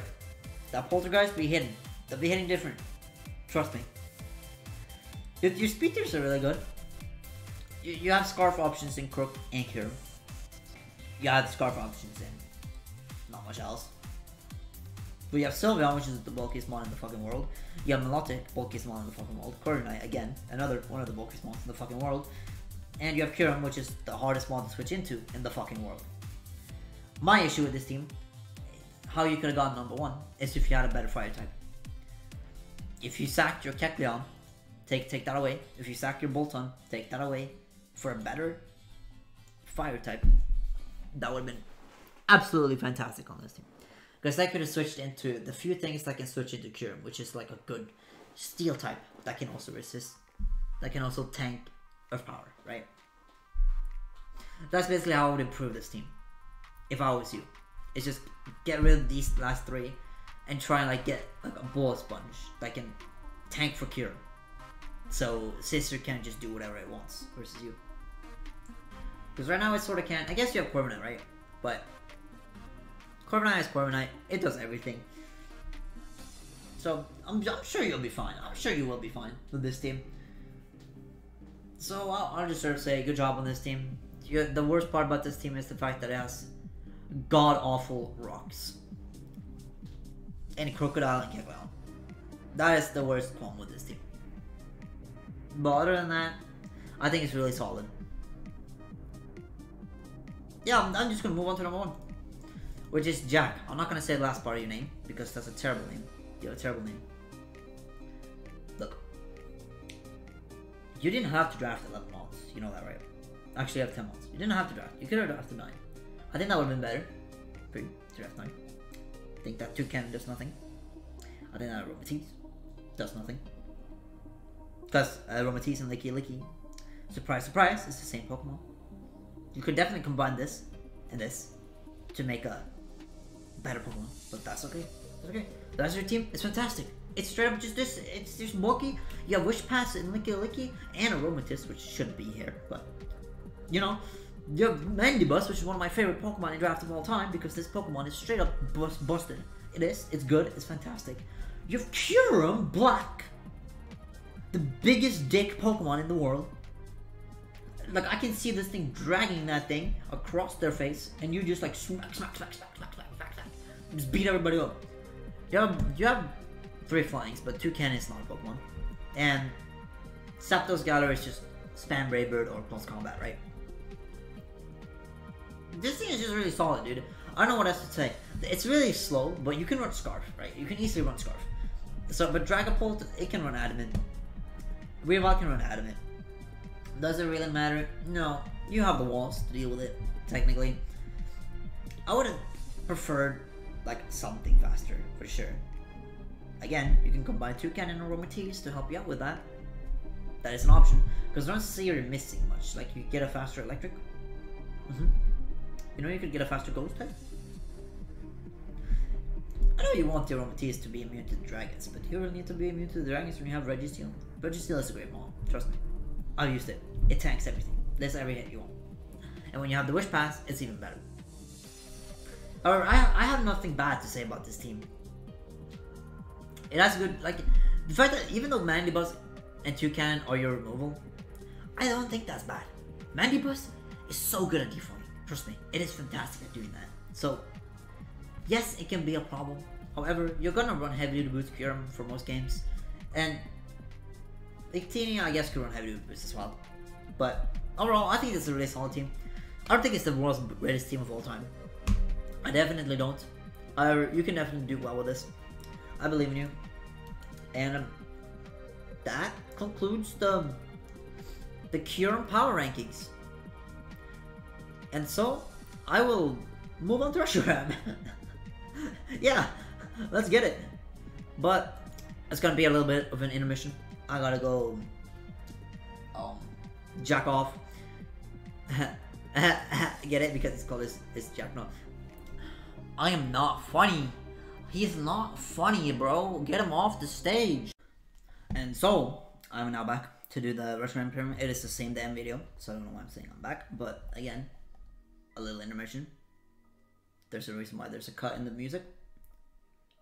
That poltergeist be hitting. They'll be hitting different. Trust me. Your speed tiers are really good. You have Scarf options in Crook and Kyurem. You have Scarf options in not much else. But you have Sylveon, which is the bulkiest mon in the fucking world. You have Melodic, bulkiest mon in the fucking world. Corviknight, again, another one of the bulkiest mons in the fucking world. And you have Kyurem, which is the hardest mon to switch into in the fucking world. My issue with this team, how you could have gotten number 1, is if you had a better fire type. If you sacked your Kecleon, take that away. If you sack your Bolton, take that away for a better fire type. That would have been absolutely fantastic on this team. Because that could have switched into the few things that can switch into Kyurem, which is like a good steel type that can also resist, that can also tank Earth Power, right? That's basically how I would improve this team, if I was you. It's just get rid of these last 3 and try and like get like a Bullet Sponge that can tank for Kyurem. So Sister can just do whatever it wants versus you. Because right now it sort of can. I guess you have Corviknight, right? But Corviknight is Corviknight. It does everything. So I'm sure you'll be fine. I'm sure you will be fine with this team. So I'll just sort of say good job on this team. The worst part about this team is the fact that it has god-awful rocks. And Crocodile and Kecleon. That is the worst one with this team. But other than that, I think it's really solid. Yeah, I'm just gonna move on to number 1. Which is Jack. I'm not gonna say the last part of your name, because that's a terrible name. You have a terrible name. Look. You didn't have to draft 11 mods. You know that, right? Actually, you have 10 mods. You didn't have to draft. You could have drafted 9. I think that would have been better for you to draft 9. I think that Toucan does nothing. I think that Aromatisse does nothing. Because Aromatisse and Licky, surprise, surprise, it's the same Pokemon. You could definitely combine this and this to make a better Pokemon, but that's okay. That's okay. That's your team. It's fantastic. It's straight up just this. It's just bulky. You have Wish Pass and Licky and Aromatisse, which shouldn't be here, but you know. You have Mandibus, which is one of my favorite Pokemon in draft of all time, because this Pokemon is straight up busted. It is. It's good. It's fantastic. You have Kyurem Black, the biggest dick Pokemon in the world. Like, I can see this thing dragging that thing across their face, and you just like smack. Just beat everybody up. You have 3 flyings, but Toucan is not a Pokemon. And Zapdos Galar is just spam Brave Bird or close combat, right? This thing is just really solid, dude. I don't know what else to say. It's really slow, but you can run Scarf, right? You can easily run Scarf. So, but Dragapult, it can run Adamant. Weavile can run Adamant. Does it really matter? No. You have the walls to deal with it, technically. I would have preferred, like, something faster, for sure. Again, you can combine Toucan and Aromatisse to help you out with that. that is an option. Because I don't see you're missing much. Like, you get a faster electric. You know, you could get a faster ghost type. I know you want your Ometeas to be immune to the dragons, but you really need to be immune to the dragons when you have Registeel. Registeel is a great mod, trust me. I've used it. It tanks everything. There's every hit you want. And when you have the Wish Pass, it's even better. However, I have nothing bad to say about this team. It has good, like, the fact that even though Mandibuzz and Toucan are your removal, I don't think that's bad. Mandibuzz is so good at defaulting. Trust me, it is fantastic at doing that. So, yes, it can be a problem. However, you're gonna run heavy duty boost Kyurem for most games. And Ictini, I guess, could run heavy duty boost as well. But overall, I think it's a really solid team. I don't think it's the world's greatest team of all time. I definitely don't. However, you can definitely do well with this. I believe in you. And that concludes the Kyurem Power Rankings. And so, I will move on to Reshiram. Yeah, let's get it. But it's gonna be a little bit of an intermission. I gotta go jack off. Get it? Because it's called this jack. No, I am not funny. He's not funny, bro. Get him off the stage. And so I'm now back to do the Reshiram pyramid. It is the same damn video, so I don't know why I'm saying I'm back. But again, a little intermission. There's a reason why there's a cut in the music.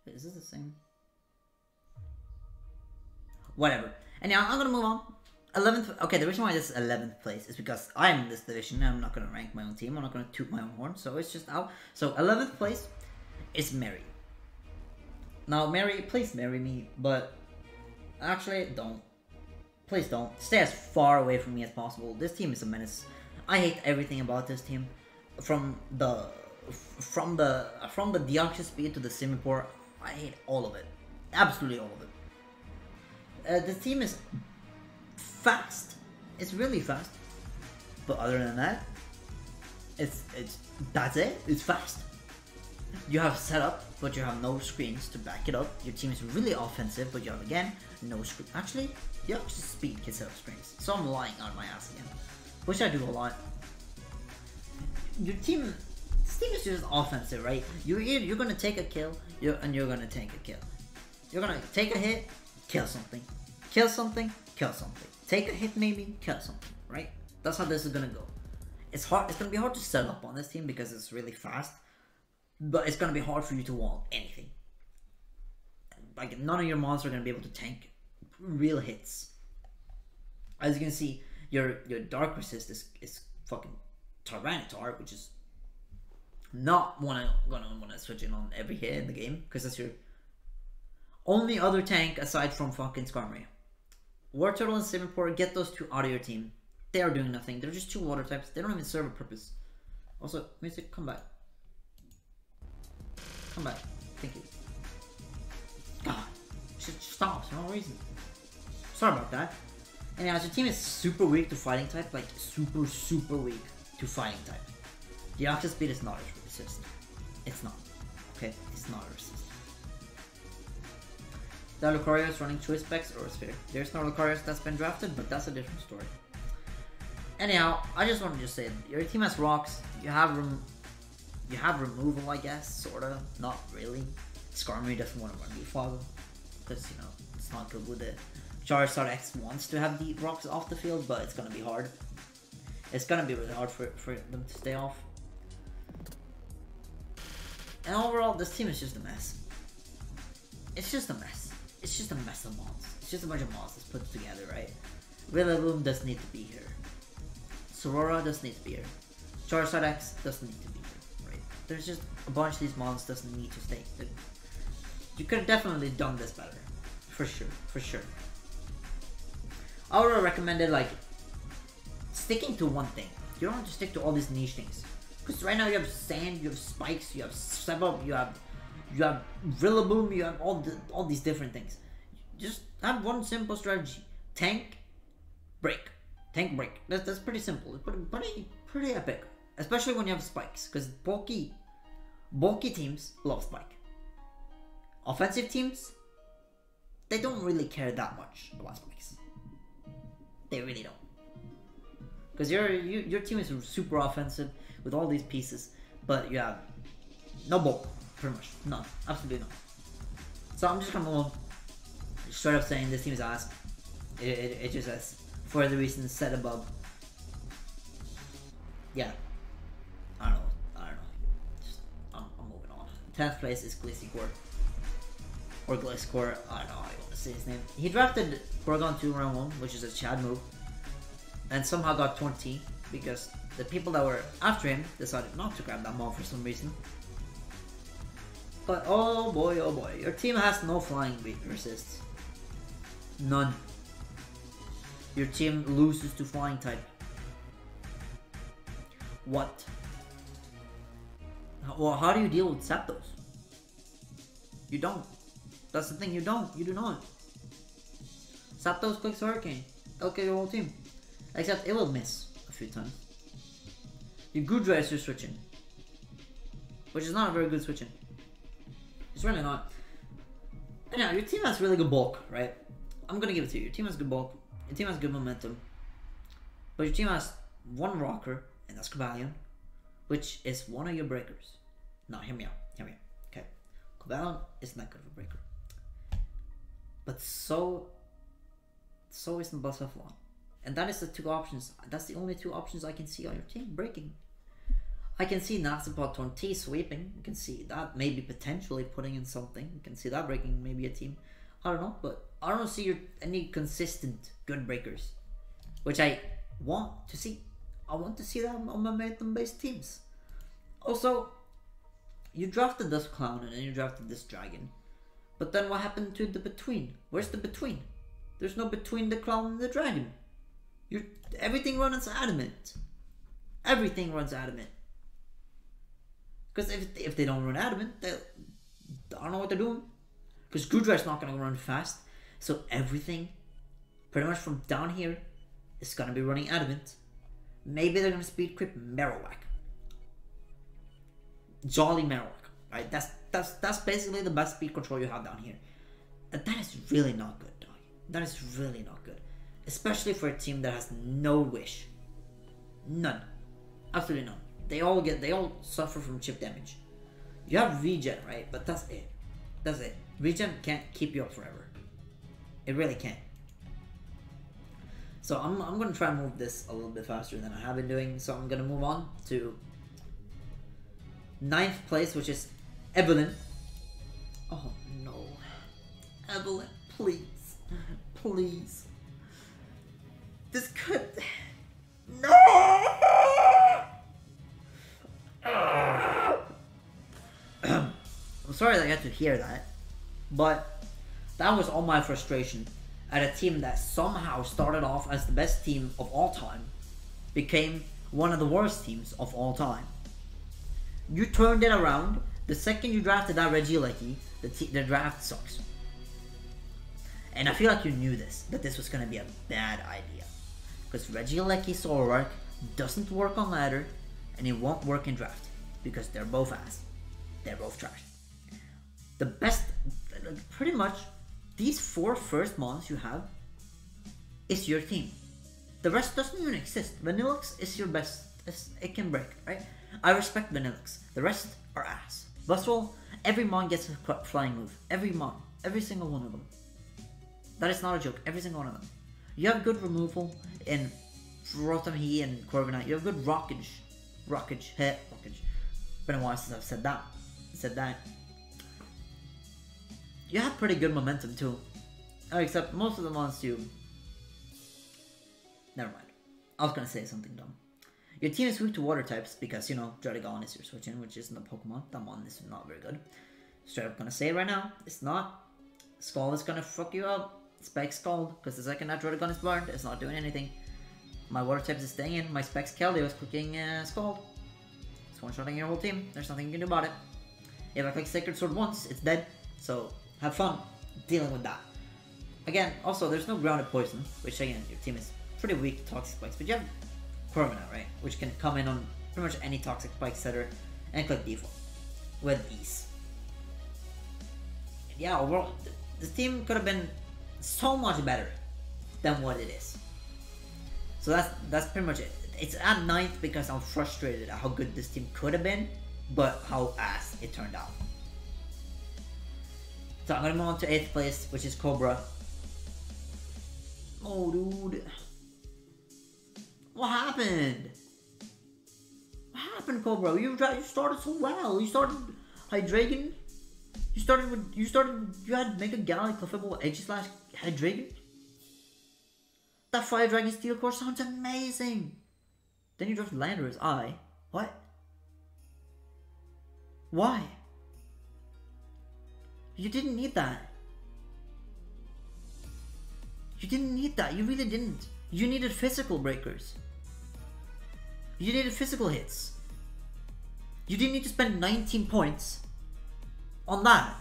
Is this the same? Whatever. And now I'm gonna move on. 11th. Okay, the reason why this is 11th place is because I'm in this division and I'm not gonna rank my own team. I'm not gonna toot my own horn. So it's just out. So 11th place is Mary. Now, Mary, please marry me, but actually, don't. Please don't. Stay as far away from me as possible. This team is a menace. I hate everything about this team. From the Deoxys speed to the Simipour, I hate all of it. Absolutely all of it. The team is fast. It's really fast. But other than that, that's it. It's fast. You have setup, but you have no screens to back it up. Your team is really offensive, but you have again no screen. Actually, Deoxys speed can set up screens. So I'm lying on my ass again, which I do a lot. Your team, this team is just offensive, right? You're gonna take a kill, and you're gonna take a kill. You're gonna take a hit, kill something, kill something, kill something. Take a hit, maybe kill something, right? That's how this is gonna go. It's hard. It's gonna be hard to set up on this team because it's really fast, but it's gonna be hard for you to wall anything. Like none of your monsters are gonna be able to tank real hits. As you can see, your dark resist is fucking Tyranitar, which is not gonna wanna switch in on every hit in the game because that's your only other tank aside from fucking Skarmory. War Turtle and Simipour, get those two out of your team. They are doing nothing. They're just two water types. They don't even serve a purpose. Also, music, come back. Come back. Thank you. God, just stops for no reason. Sorry about that. Anyways, your team is super weak to fighting type, like super weak to fighting type. The Deoxys speed is not a resist. It's not. Okay, it's not a resist. The Lucario is running Choice Specs or a Sphere. There's no Lucario that's been drafted, but that's a different story. Anyhow, I just wanted to say your team has rocks. You have removal, I guess, sorta. Not really. Skarmory doesn't want to run Defog because you know it's not good with it. Charizard X wants to have the rocks off the field, but it's gonna be hard. It's gonna be really hard for them to stay off. And overall, this team is just a mess. It's just a mess. It's just a mess of mods. It's just a bunch of mods that's put together, right? Rillaboom doesn't need to be here. Sorora doesn't need to be here. Charizard X doesn't need to be here, right? There's just a bunch of these mods doesn't need to stay. You could have definitely done this better. For sure, for sure. I would have recommended like sticking to one thing. You don't have to stick to all these niche things. Because right now you have Sand, you have Spikes, you have Sebop, you have Rillaboom, you have all these different things. Just have one simple strategy. Tank, break. Tank, break. That's pretty simple. It's pretty epic. Especially when you have Spikes. Because bulky teams love Spike. Offensive teams, they don't really care that much about Spikes. They really don't. Because your team is super offensive with all these pieces, but you have no bulk, pretty much. None. Absolutely none. So I'm just gonna move on. Straight up saying this team is ass. It just says for the reasons said above. Yeah. I don't know. Just, I'm moving on. 10th place is Glisicor. Or Glisicor. I don't know how you want to say his name. He drafted Gorgon 2 round 1, which is a Chad move. And somehow got 20 because the people that were after him decided not to grab that mod for some reason. But oh boy, your team has no flying resists. None. Your team loses to flying type. What? Well, how do you deal with Zapdos? You don't. That's the thing, you don't. You do not. Zapdos clicks Hurricane. It'll kill your whole team. Except it will miss a few times. Your Goodra is your switching. Which is not a very good switching. It's really not. And now, your team has really good bulk, right? I'm gonna give it to you. Your team has good bulk. Your team has good momentum. But your team has one rocker, and that's Cobalion, which is one of your breakers. Now, hear me out. Okay. Cobalion is not good of a breaker. But so isn't Buzzsafflon. And that is the two options. That's the only two options I can see on your team breaking. I can see Natsupot T sweeping. You can see that maybe potentially putting in something. You can see that breaking maybe a team. I don't know, but I don't see any consistent good breakers, which I want to see. I want to see that on my momentum-based teams. Also, you drafted this clown and then you drafted this dragon. But then what happened to the between? Where's the between? There's no between the clown and the dragon. Everything runs adamant. Everything runs adamant. Because if they don't run adamant, I don't know what they're doing. Because Goodra is not going to run fast. So everything, pretty much from down here, is going to be running adamant. Maybe they're going to speed creep Marowak. Jolly Marowak. Right? That's basically the best speed control you have down here. And that is really not good, dog. That is really not good. Especially for a team that has no wish. None. Absolutely none. They all suffer from chip damage. You have regen, right? But that's it. That's it. Regen can't keep you up forever. It really can't. So I'm gonna try and move this a little bit faster than I have been doing. So I'm gonna move on to 9th place, which is Evelyn. Oh no. Evelyn, please. Please. This could... No! I'm sorry that I had to hear that, but that was all my frustration at a team that somehow started off as the best team of all time, became one of the worst teams of all time. You turned it around the second you drafted that Regieleki. The draft sucks. And I feel like you knew this, that this was going to be a bad idea. Because Regieleki Zoroark doesn't work on ladder, and it won't work in draft. Because they're both ass. They're both trash. The best, pretty much, these 4 first mons you have is your team. The rest doesn't even exist. Vanillux is your best. It can break, right? I respect Vanillux. The rest are ass. Buzzwole, every mon gets a flying move. Every mon. Every single one of them. That is not a joke. Every single one of them. You have good removal in Rotom-He and Corviknight. You have good rockage. Rockage. Been a while since I've said that. You have pretty good momentum too. Except most of the mons you... Never mind. I was gonna say something dumb. Your team is weak to water types because, you know, Druddigon is your switch-in, which isn't a Pokemon. That mon is not very good. Straight up gonna say it right now. It's not. Scald is gonna fuck you up. Spike Scald, because the second that Druddigon is burned, it's not doing anything. My water types is staying in. My Specs Keldeo is clicking Scald. It's one-shotting your whole team. There's nothing you can do about it. If I click Sacred Sword once, it's dead. So, have fun dealing with that. Again, also, there's no grounded poison, which again, your team is pretty weak to toxic spikes, but you have Corviknight, right? Which can come in on pretty much any toxic spike setter and click default with ease. Yeah, overall, this team could have been so much better than what it is. So that's pretty much it. It's at 9th because I'm frustrated at how good this team could have been, but how ass it turned out. So I'm gonna move on to 8th place, which is Cobra. Oh, dude. What happened? What happened, Cobra? You started so well. You started Hydreigon. You had Mega Galley, Clefable, Edge/, Hydreigon. That Fire Dragon Steel Core sounds amazing. Then you dropped Landorus Eye. What? Why? You didn't need that. You didn't need that. You really didn't. You needed physical breakers. You needed physical hits. You didn't need to spend 19 points on that.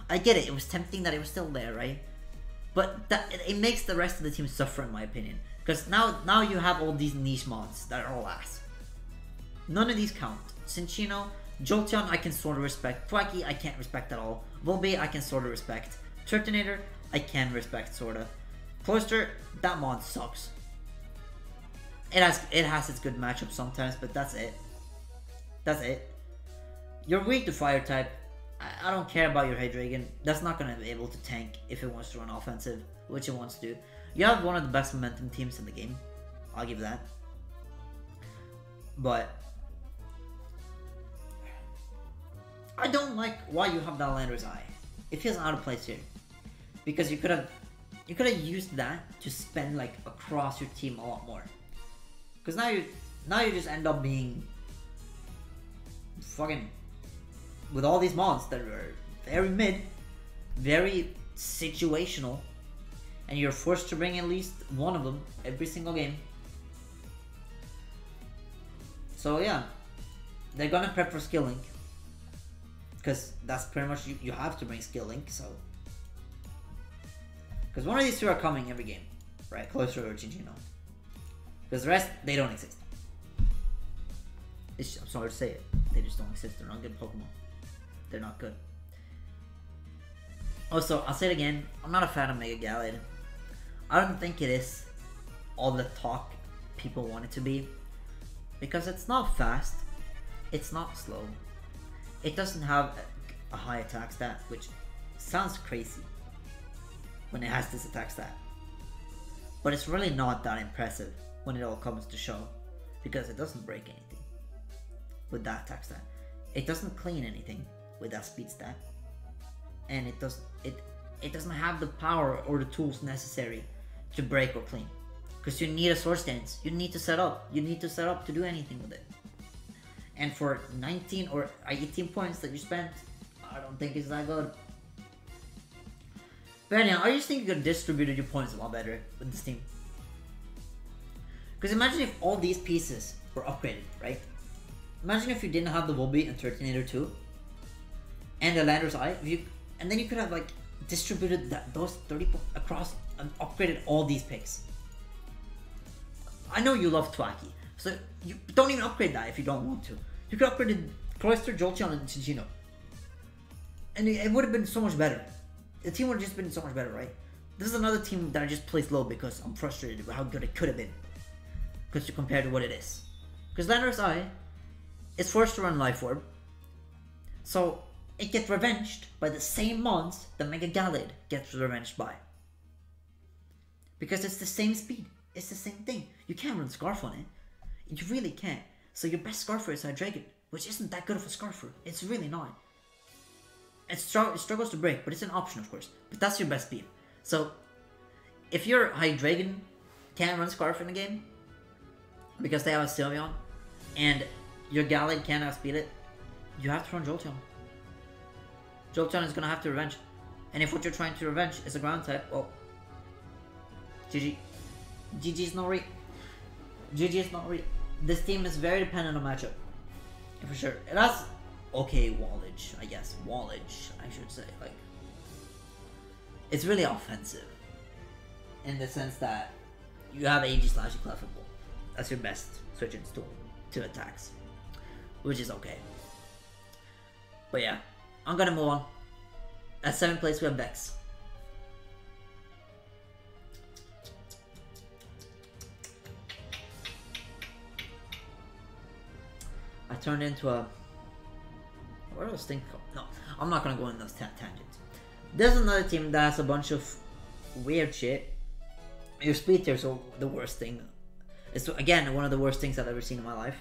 I get it. It was tempting that it was still there, right? But it makes the rest of the team suffer, in my opinion. Because now you have all these niche mods that are all ass. None of these count. Cinccino, Jolteon, I can sort of respect. Thwackey, I can't respect at all. Volbeat, I can sort of respect. Turtonator, I can respect, sorta. Cloyster, that mod sucks. It has its good matchups sometimes, but that's it. That's it. You're weak to Fire type. I don't care about your Hydreigon. That's not gonna be able to tank if it wants to run offensive, which it wants to do. You have one of the best momentum teams in the game. I'll give that. But I don't like why you have that Landorus Eye. It feels out of place here. Because you could have used that to spend like across your team a lot more. Because now you just end up being fucking with all these mods that are very mid, very situational, and you're forced to bring at least one of them every single game. So yeah, they're gonna prep for Skill Link. Because that's pretty much, you have to bring Skill Link, so. Because one of these two are coming every game, right? Cloyster or Cinccino. Because the rest, they don't exist. I'm sorry to say it. They just don't exist. They're not good Pokemon. They're not good. Also, I'll say it again. I'm not a fan of Mega Gallade. I don't think it is all the talk people want it to be. Because it's not fast. It's not slow. It doesn't have a high attack stat, which sounds crazy when it has this attack stat. But it's really not that impressive when it all comes to show. Because it doesn't break anything with that attack stat. It doesn't clean anything with that speed stat. And it doesn't have the power or the tools necessary to break or clean. Because you need a Swords Dance. You need to set up. You need to set up to do anything with it. And for 19 or 18 points that you spent, I don't think it's that good. But anyhow, I just think you could have distributed your points a lot better with this team. Because imagine if all these pieces were upgraded, right? Imagine if you didn't have the Volbeat and Turtonator 2 and the Landorus Eye, and then you could have like distributed those 30 points across and upgraded all these picks. I know you love Thwackey, so you don't even upgrade that if you don't want to. You could upgrade Cloyster, Jolteon, and Cinccino. And it would have been so much better. The team would have just been so much better, right? This is another team that I just placed low because I'm frustrated with how good it could have been. Because you compare to what it is. Because Landorus Eye is forced to run Life Orb. So it gets revenged by the same mods that Mega Gallade gets revenged by. Because it's the same speed. It's the same thing. You can't run Scarf on it. You really can't. So your best Scarfer is Hydreigon, which isn't that good of a Scarfer. It's really not. It struggles to break, but it's an option, of course. But that's your best speed. So if your Hydreigon can't run Scarf in the game, because they have a Sylveon, and your Gallade can't outspeed it, you have to run Jolteon. Jolteon is going to have to revenge. And if what you're trying to revenge is a ground type, well, GG. GG's not real. GG's not real. This team is very dependent on matchup. For sure. It has okay wallage, I guess. Wallage, I should say. Like, it's really offensive. In the sense that you have Aegis/Clefable. That's your best switch-ins tool to attacks. Which is okay. But yeah, I'm gonna move on. At 7th place we have Dex. have turned into a... What are those things called? No, I'm not gonna go in those tangents. There's another team that has a bunch of weird shit. Your speed tiers are the worst thing. It's, again, one of the worst things I've ever seen in my life.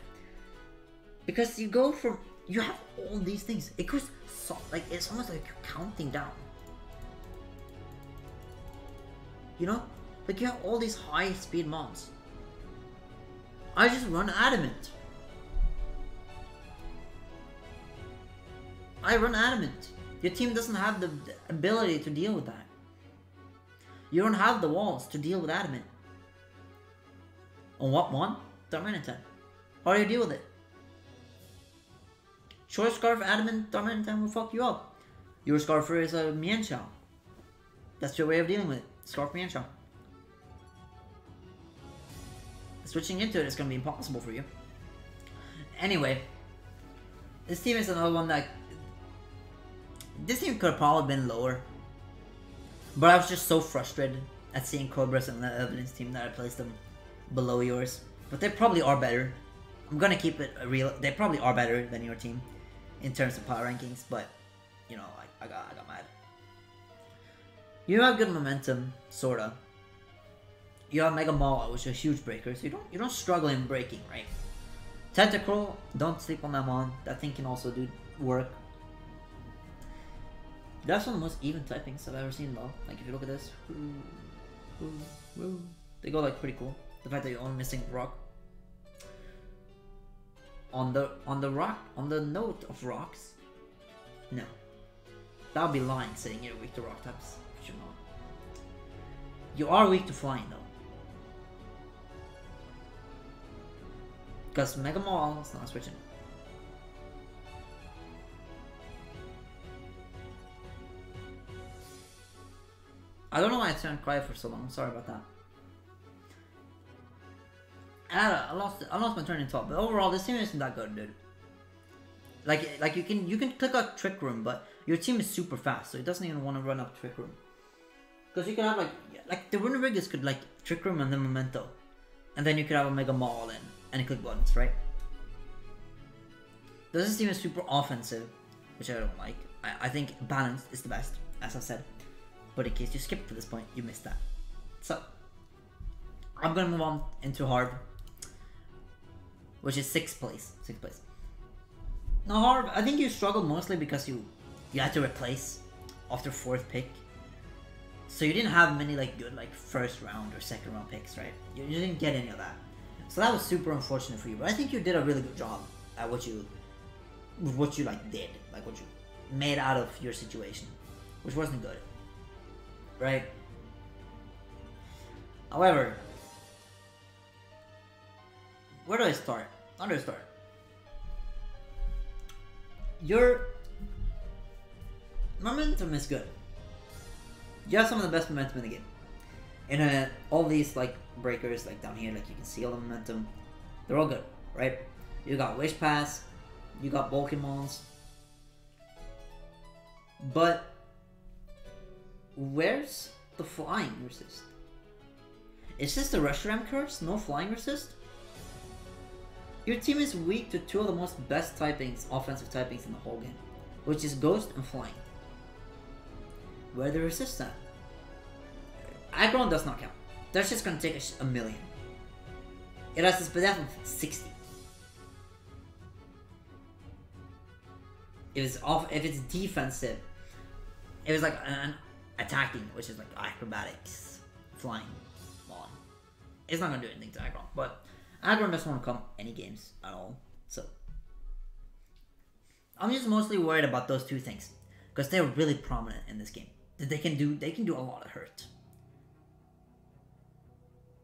Because you go from... You have all these things. It goes so... Like, it's almost like you're counting down. You know? Like, you have all these high speed mons. I just run Adamant. I run Adamant. Your team doesn't have the ability to deal with that. You don't have the walls to deal with Adamant. On what one? Darmanitan. How do you deal with it? Short Scarf Adamant Darmanitan will fuck you up. Your Scarfer is a Mienshao. That's your way of dealing with it. Scarf Mienshao. Switching into it is going to be impossible for you. Anyway, this team is another one that... This team could have probably been lower. But I was just so frustrated at seeing Cobras and the Evidence team that I placed them below yours. But they probably are better. I'm going to keep it real. They probably are better than your team in terms of power rankings. But, you know, I got mad. You have good momentum, sorta. You have Mega Maul, which is a huge breaker, so you don't struggle in breaking, right? Tentacruel, don't sleep on that mon. That thing can also do work. That's one of the most even typings I've ever seen, though. Like, if you look at this, they go like pretty cool. The fact that you're only missing rock. On the note of rocks, no, that would be lying saying you're weak to rock types. But you're not. You are weak to flying, though. Because Mega Maul is not switching. I don't know why I turned quiet for so long. I'm sorry about that. I lost my turn in top, but overall this team isn't that good, dude. Like you can click out Trick Room, but your team is super fast, so it doesn't even want to run up Trick Room. Because you can have like the Winter Riggers could like Trick Room and then Memento, and then you could have a Mega Maul and click buttons, right? This team is super offensive, which I don't like. I think balanced is the best, as I said. But in case you skipped to this point, you missed that. So I'm gonna move on into hard, which is 6th place. 6th place. Now hard, I think you struggled mostly because you had to replace after 4th pick. So you didn't have many like good like 1st round or 2nd round picks, right? You didn't get any of that. So that was super unfortunate for you. But I think you did a really good job at what you like did, like what you made out of your situation, which wasn't good, right? However, where do I start? How do I start? Your momentum is good. You have some of the best momentum in the game. And all these like breakers, like down here, like you can see all the momentum. They're all good, right? You got Wish Pass, you got Pokemons. But where's the flying resist? Is this the Reshiram curse? No flying resist? Your team is weak to 2 of the most best typings, offensive typings in the whole game, which is Ghost and Flying. Where the resist at? Aggron does not count. That's just gonna take a million. It has a speed of 60. If it's defensive, if it's like an attacking, which is like acrobatics, flying, on, it's not gonna do anything to Aggron. But Aggron doesn't want to come any games at all. So I'm just mostly worried about those 2 things because they're really prominent in this game. They can do a lot of hurt.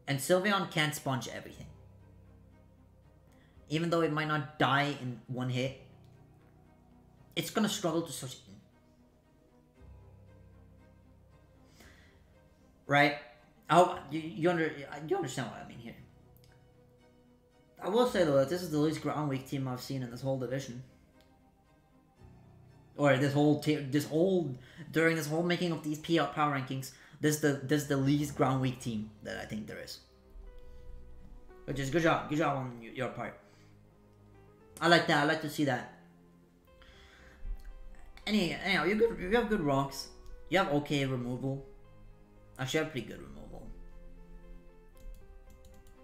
And Sylveon can't sponge everything. Even though it might not die in 1 hit, it's gonna struggle to switch in. Right? You understand what I mean here. I will say though that this is the least ground weak team I've seen in this whole division. Or during this whole making of these power rankings, this is the least ground weak team that I think there is. Which is good job on your part. I like that. I like to see that. Anyhow, you have good rocks. You have okay removal. Actually, you have pretty good removal.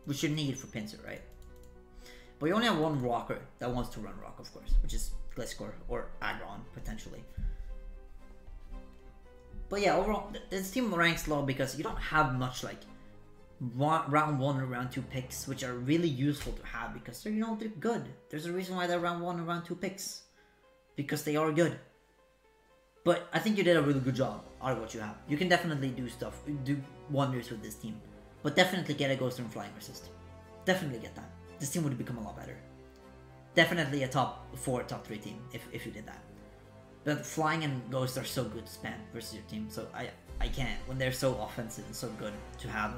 Which you need for Pinsir, right? But you only have one rocker that wants to run rock, of course, which is Gliscor or Aggron, potentially. But yeah, overall, this team ranks low because you don't have much like round 1 or round 2 picks, which are really useful to have because they're, they're good. There's a reason why they're round 1 and round 2 picks. Because they are good. But I think you did a really good job out of what you have. You can definitely do wonders with this team. But definitely get a Ghost and Flying Resist. Definitely get that. This team would become a lot better. Definitely a top 4, top 3 team if you did that. But Flying and Ghost are so good to spam versus your team, so I can't. When they're so offensive and so good to have.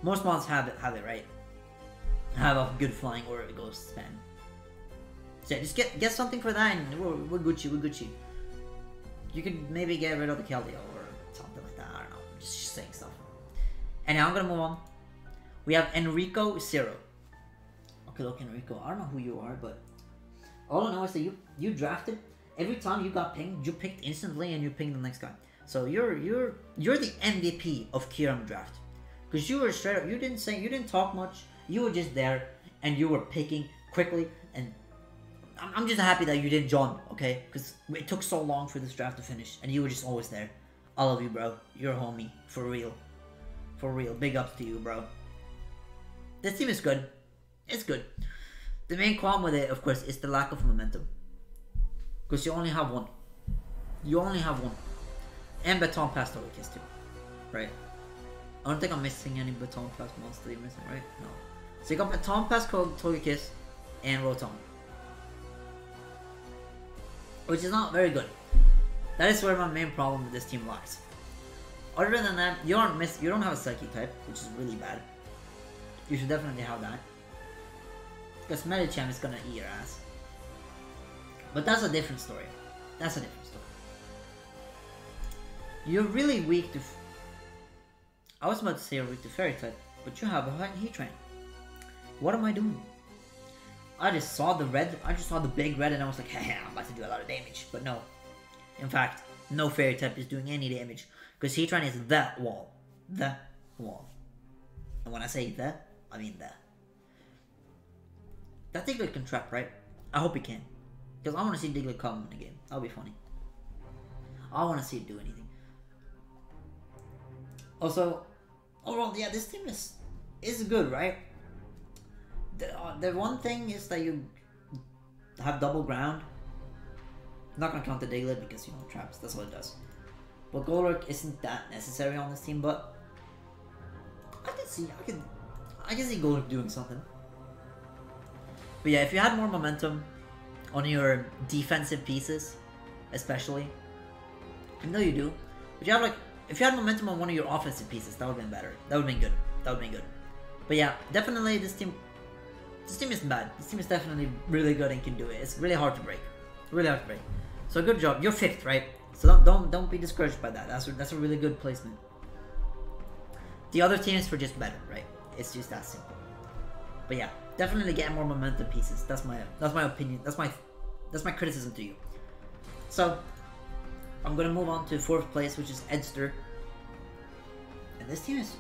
Most mods have it right. Have a good Flying or a Ghost spam. So yeah, just get something for that and we're Gucci, we're Gucci. You could maybe get rid of the Keldeo or something like that, I don't know. Just saying stuff. And now I'm gonna move on. We have Enrico Zero. Okay, look, Enrico, I don't know who you are, but all I know is that you drafted. Every time you got pinged, you picked instantly and you pinged the next guy. So you're the MVP of Kyurem draft. Because you were straight up, you didn't talk much, you were just there and you were picking quickly, and I'm just happy that you didn't join, okay? Because it took so long for this draft to finish and you were just always there. I love you, bro. You're a homie. For real. For real. Big ups to you, bro. This team is good. It's good. The main problem with it, of course, is the lack of momentum. Because you only have one. You only have one. And Baton Pass Togekiss too. Right? I don't think I'm missing any Baton Pass monster you're missing, right? No. So you got Baton Pass Togekiss and Rotom. Which is not very good. That is where my main problem with this team lies. Other than that, you don't have a Psychic type, which is really bad. You should definitely have that. Because Medicham is gonna eat your ass. But that's a different story. That's a different story. You're really weak to... I was about to say you're weak to Fairy type, but you have a Heatran. What am I doing? I just saw the red, I just saw the big red and I was like, hey, I'm about to do a lot of damage. But no. In fact, no Fairy type is doing any damage. Because Heatran is that wall. The wall. And when I say the, I mean the. That Diglett can trap, right? I hope he can. Because I want to see Diglett come in the game. That'll be funny. I want to see it do anything. Also, overall, yeah, this team is good, right? The one thing is that you have double ground. I'm not gonna count the Diglett because, traps. That's what it does. But Golurk isn't that necessary on this team, but I can see Golurk doing something. But yeah, if you had more momentum on your defensive pieces, especially, I know you do, but you have if you had momentum on one of your offensive pieces, that would have been better. That would have been good. That would have been good. But yeah, definitely this team isn't bad. This team is definitely really good and can do it. It's really hard to break. Really hard to break. So good job. You're 5th, right? So don't be discouraged by that. That's a really good placement. The other teams were just better, right? It's just that simple. But yeah, definitely get more momentum pieces. That's my opinion. That's my criticism to you. So I'm gonna move on to 4th place, which is Edster. And this team is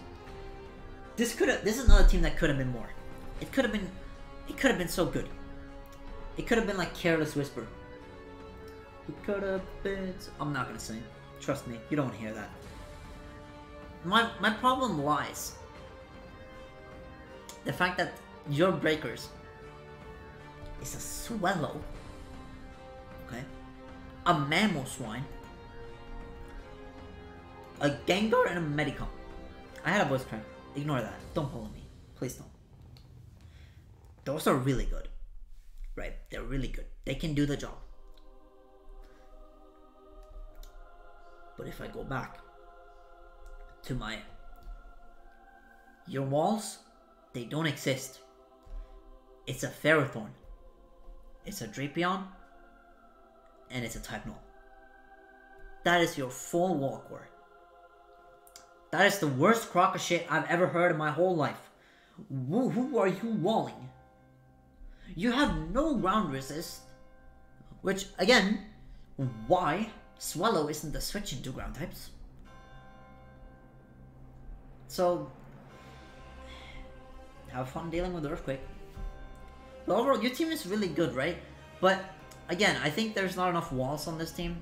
this is another team that could have been more. It could have been so good. It could have been like Careless Whisper. It could have been... I'm not gonna sing. Trust me, you don't want to hear that. My problem lies the fact that your breakers is a Swellow, okay, a Mamoswine, a Gengar, and a Medicom. I had a voice crack. Ignore that. Don't follow me. Please don't. Those are really good. Right? They're really good. They can do the job. But if I go back to your walls, they don't exist. It's a Ferrothorn, it's a Drapion, and it's a Type Null. That is your full wall core. That is the worst crock of shit I've ever heard in my whole life. Who are you walling? You have no ground resist, which again, why Swallow isn't the switch into ground types. So have fun dealing with Earthquake. But overall, your team is really good, right? But again, I think there's not enough walls on this team,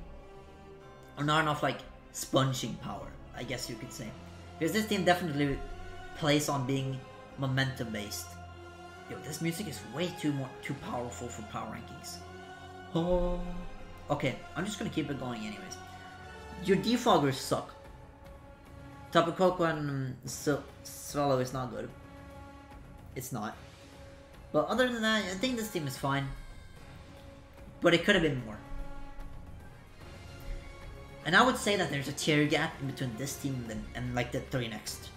or not enough like sponging power, I guess you could say, because this team definitely plays on being momentum based. Yo, this music is way too powerful for power rankings. Oh. Okay, I'm just gonna keep it going anyways. Your defoggers suck. Tapu Koko and Swallow is not good. It's not. But other than that, I think this team is fine. But it could have been more. And I would say that there's a tier gap in between this team and like the three next.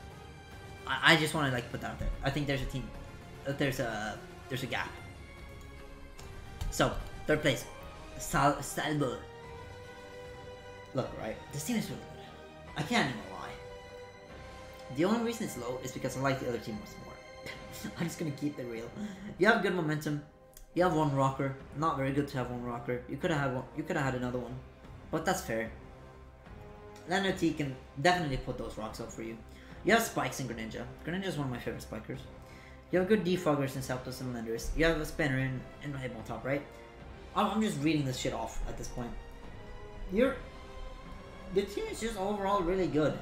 I just want to like put that out there. I think there's a team. There's a gap. So, third place. Salbo. Look, right? This team is really good. I can't even lie. The only reason it's low is because I like the other team much more. I'm just gonna keep it real. You have good momentum. You have one rocker. Not very good to have one rocker. You could have had one. You could have had another one, but that's fair. Leonard T can definitely put those rocks up for you. You have spikes in Greninja. Greninja is one of my favorite spikers. You have good defoggers in Zapdos and Lenders. You have a spinner in Hitmontop, right? I'm just reading this shit off at this point. The team is just overall really good.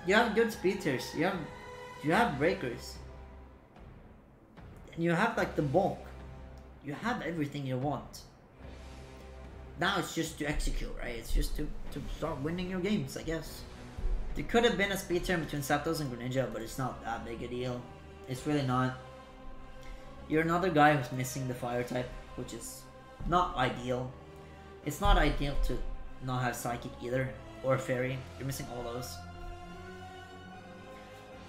You have good speed tiers. You have breakers. And you have like the bulk. You have everything you want. Now it's just to execute, right? It's just to start winning your games, I guess. There could have been a speed turn between Zapdos and Greninja, but it's not that big a deal. It's really not. You're another guy who's missing the fire type, which is not ideal. It's not ideal to not have Psychic either, or Fairy. You're missing all those.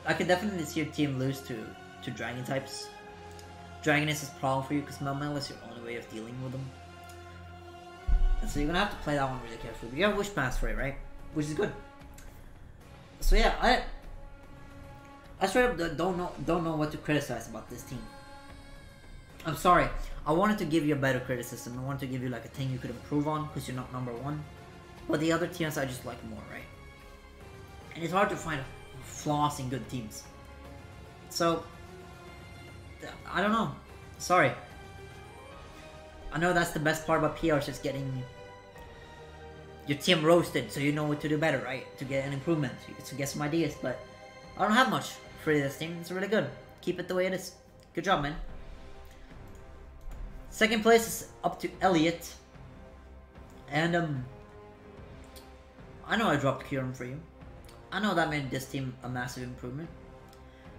I could definitely see your team lose to Dragon types. Dragoness is a problem for you because Melmetal is your only way of dealing with them. And so you're gonna have to play that one really carefully. But you have Wish Pass for it, right? Which is good. So yeah, I straight up don't know what to criticize about this team. I'm sorry. I wanted to give you a better criticism. I wanted to give you like a thing you could improve on because you're not number one. But the other teams I just like more, right? And it's hard to find flaws in good teams. So I don't know. Sorry. I know that's the best part about PRs, just getting your team roasted so you know what to do better, right? To get an improvement, to get some ideas, but I don't have much for this team. It's really good. Keep it the way it is. Good job, man. Second place is up to Elliot. And I know I dropped Kyurem for you. I know that made this team a massive improvement.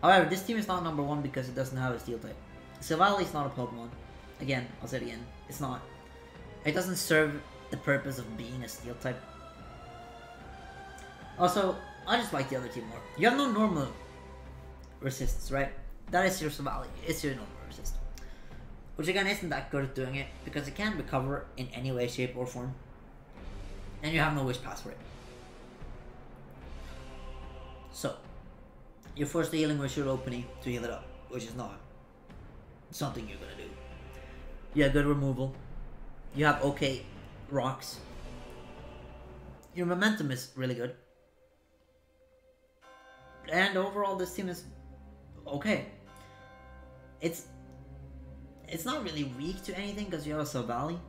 However, this team is not number one because it doesn't have a Steel type. Silvally is not a Pokemon. Again, I'll say it again. It's not. It doesn't serve the purpose of being a Steel type. Also, I just like the other team more. You have no normal resistance, right? That is your Silvally. It's your normal resist. Which again isn't that good at doing it because it can't recover in any way, shape, or form. And you have no Wish Pass for it. So, you're forced to healing with your opening to heal it up, which is not something you're gonna do. You have good removal. You have okay rocks. Your momentum is really good. And overall this team is okay. It's not really weak to anything because you have a Silvally.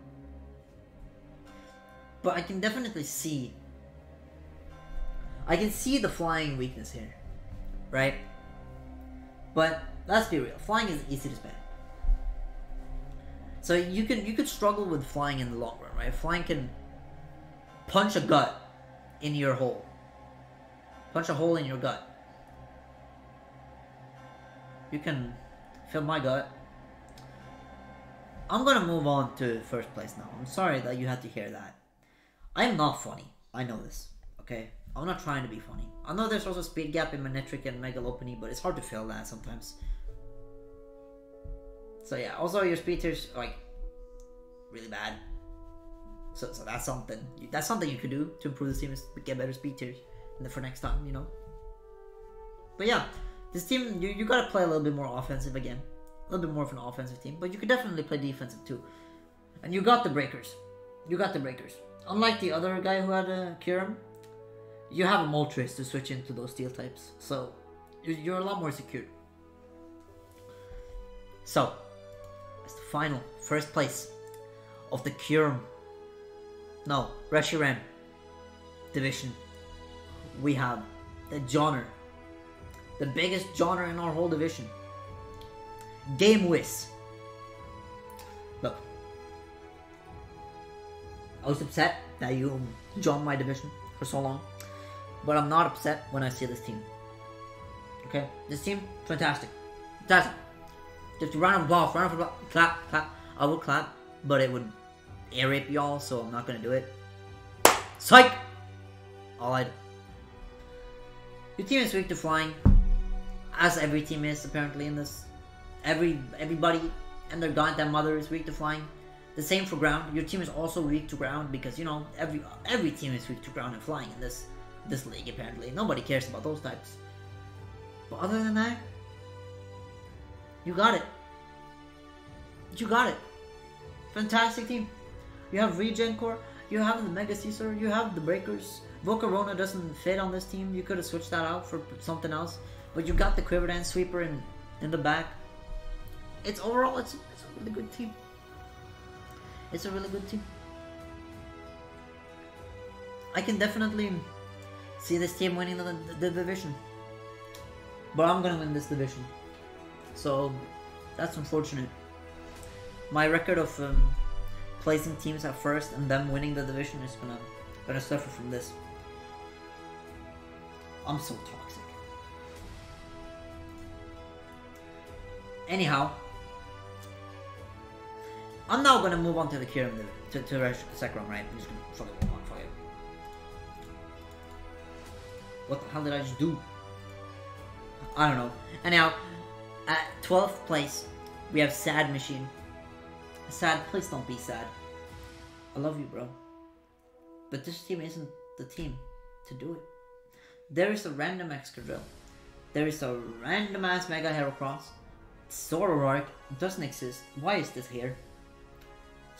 But I can definitely see the flying weakness here. Right? But let's be real, flying is easy to spam. So you could struggle with flying in the long run, right? Flying can punch a gut in your hole. Punch a hole in your gut. You can fill my gut. I'm gonna move on to first place now. I'm sorry that you had to hear that. I am not funny. I know this. Okay? I'm not trying to be funny. I know there's also a speed gap in Manectric and Megalopony, but it's hard to fill that sometimes. So yeah, also your speed tier's like really bad. So that's something. That's something you could do to improve the team, is get better speed tiers for next time, you know. But yeah, this team you gotta play a little bit more offensive again. little bit more of an offensive team, but you could definitely play defensive too. And you got the breakers. You got the breakers. Unlike the other guy who had a Kyurem, you have a Moltres to switch into those steel types, so you're a lot more secure. So, as the final first place of the Reshiram division, we have the Joner, the biggest Joner in our whole division. Game Whiz. Look, I was upset that you joined my division for so long, but I'm not upset when I see this team. Okay, this team, fantastic, fantastic. Just round of applause, round of applause, clap, clap. I would clap, but it would ear rape y'all, so I'm not gonna do it. Psych! All I do. Your team is weak to flying, as every team is apparently in this. Everybody and their goddamn mother is weak to flying. The same for ground. Your team is also weak to ground because, you know, every team is weak to ground and flying in this league apparently. Nobody cares about those types. But other than that, you got it. You got it. Fantastic team. You have Regen Core, you have the Mega Caesar, you have the Breakers. Volcarona doesn't fit on this team. You could have switched that out for something else. But you got the Quiver Dance Sweeper in the back. Overall, it's a really good team. It's a really good team. I can definitely see this team winning the division. But I'm gonna win this division. So, that's unfortunate. My record of placing teams at first and them winning the division is gonna suffer from this. I'm so toxic. Anyhow, I'm now gonna move on to the Kyurem to Zekrom, right? I'm just gonna fucking move on, fuck it. What the hell did I just do? I don't know. Anyhow, at 12th place, we have Sad Machine. Sad, please don't be sad. I love you, bro. But this team isn't the team to do it. There is a random Excadrill. There is a random ass Mega Heracross. Zoroark doesn't exist. Why is this here?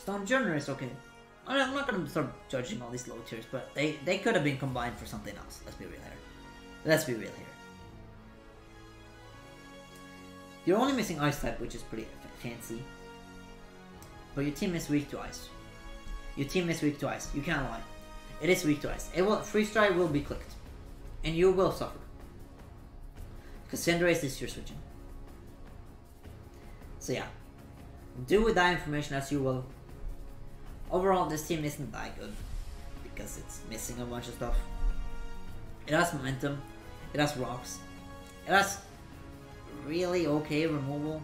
Stonjourner is okay. I'm not gonna start judging all these low tiers, but they could have been combined for something else. Let's be real here. Let's be real here. You're only missing Ice type, which is pretty fancy. But your team is weak to Ice. Your team is weak to Ice. You can't lie. It is weak to Ice. Freeze Dry will be clicked. And you will suffer. Because Cinderace is your switching. So yeah. Do with that information as you will. Overall, this team isn't that good. Because it's missing a bunch of stuff. It has momentum. It has rocks. It has really okay removal.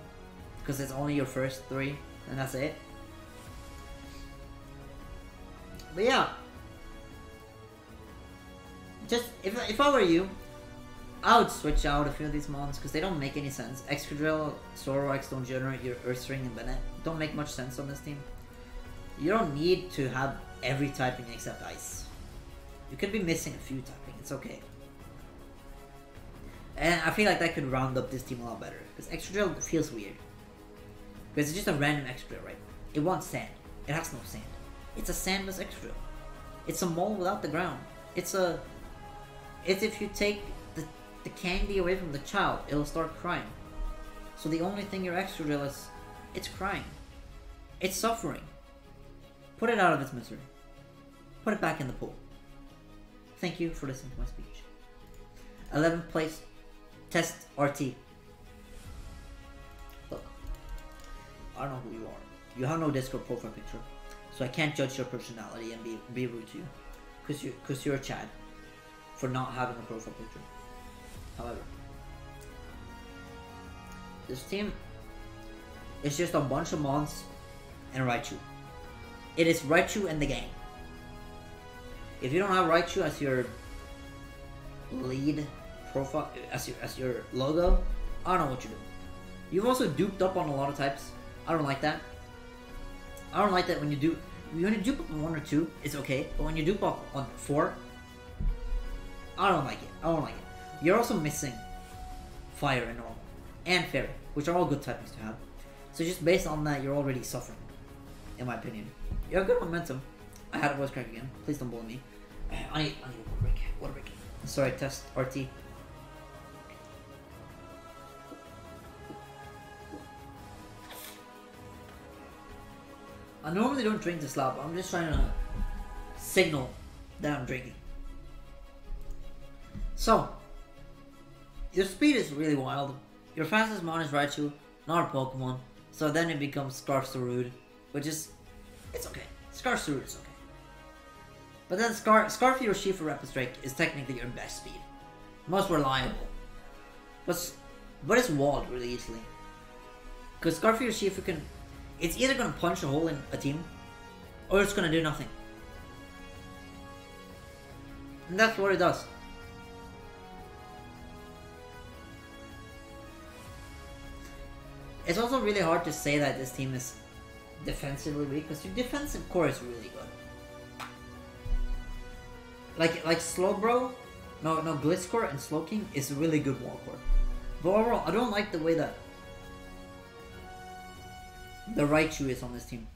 Because it's only your first 3. And that's it. But yeah. Just, if I were you, I would switch out a few of these mons because they don't make any sense. Excadrill, Zoroark don't generate your Earth Ring and Bennett. Don't make much sense on this team. You don't need to have every typing except Ice. You could be missing a few typing, it's okay. And I feel like that could round up this team a lot better. Because Excadrill feels weird. Because it's just a random Excadrill, right? It wants sand. It has no sand. It's a sandless Excadrill. It's a mole without the ground. It's if you take the candy away from the child, it'll start crying. So the only thing your Excadrill is, it's crying. It's suffering. Put it out of its misery. Put it back in the pool. Thank you for listening to my speech. 11th place, Test RT. Look, I don't know who you are. You have no Discord profile picture, so I can't judge your personality and be rude to you, cause you're a Chad for not having a profile picture. However, this team is just a bunch of mons and Raichu. It is Raichu and the gang. If you don't have Raichu as your lead profile, as your logo, I don't know what you're doing. You've also duped up on a lot of types. I don't like that. I don't like that when you dupe up on 1 or 2, it's okay. But when you dupe up on 4, I don't like it. I don't like it. You're also missing Fire and Normal. And Fairy, which are all good typings to have. So just based on that, you're already suffering, in my opinion. You have good momentum. I had a voice crack again. Please don't bully me. I need a water break. Water break. Sorry, test RT. I normally don't drink this loud, but I'm just trying to signal that I'm drinking. So, your speed is really wild. Your fastest mon is Raichu, not a Pokemon. So then it becomes Scarf-Sarud, which is, it's okay. Scarf-Sarud is okay. But then Scarfy or Shifu Rapid Strike is technically your best speed. Most reliable. But it's walled really easily. Because Scarfy or Shifu can, it's either going to punch a hole in a team, or it's going to do nothing. And that's what it does. It's also really hard to say that this team is defensively weak, because your defensive core is really good. Like Slowbro, no Blitzcore and Slowking is a really good wall core. But overall, I don't like the way that the Raichu is on this team.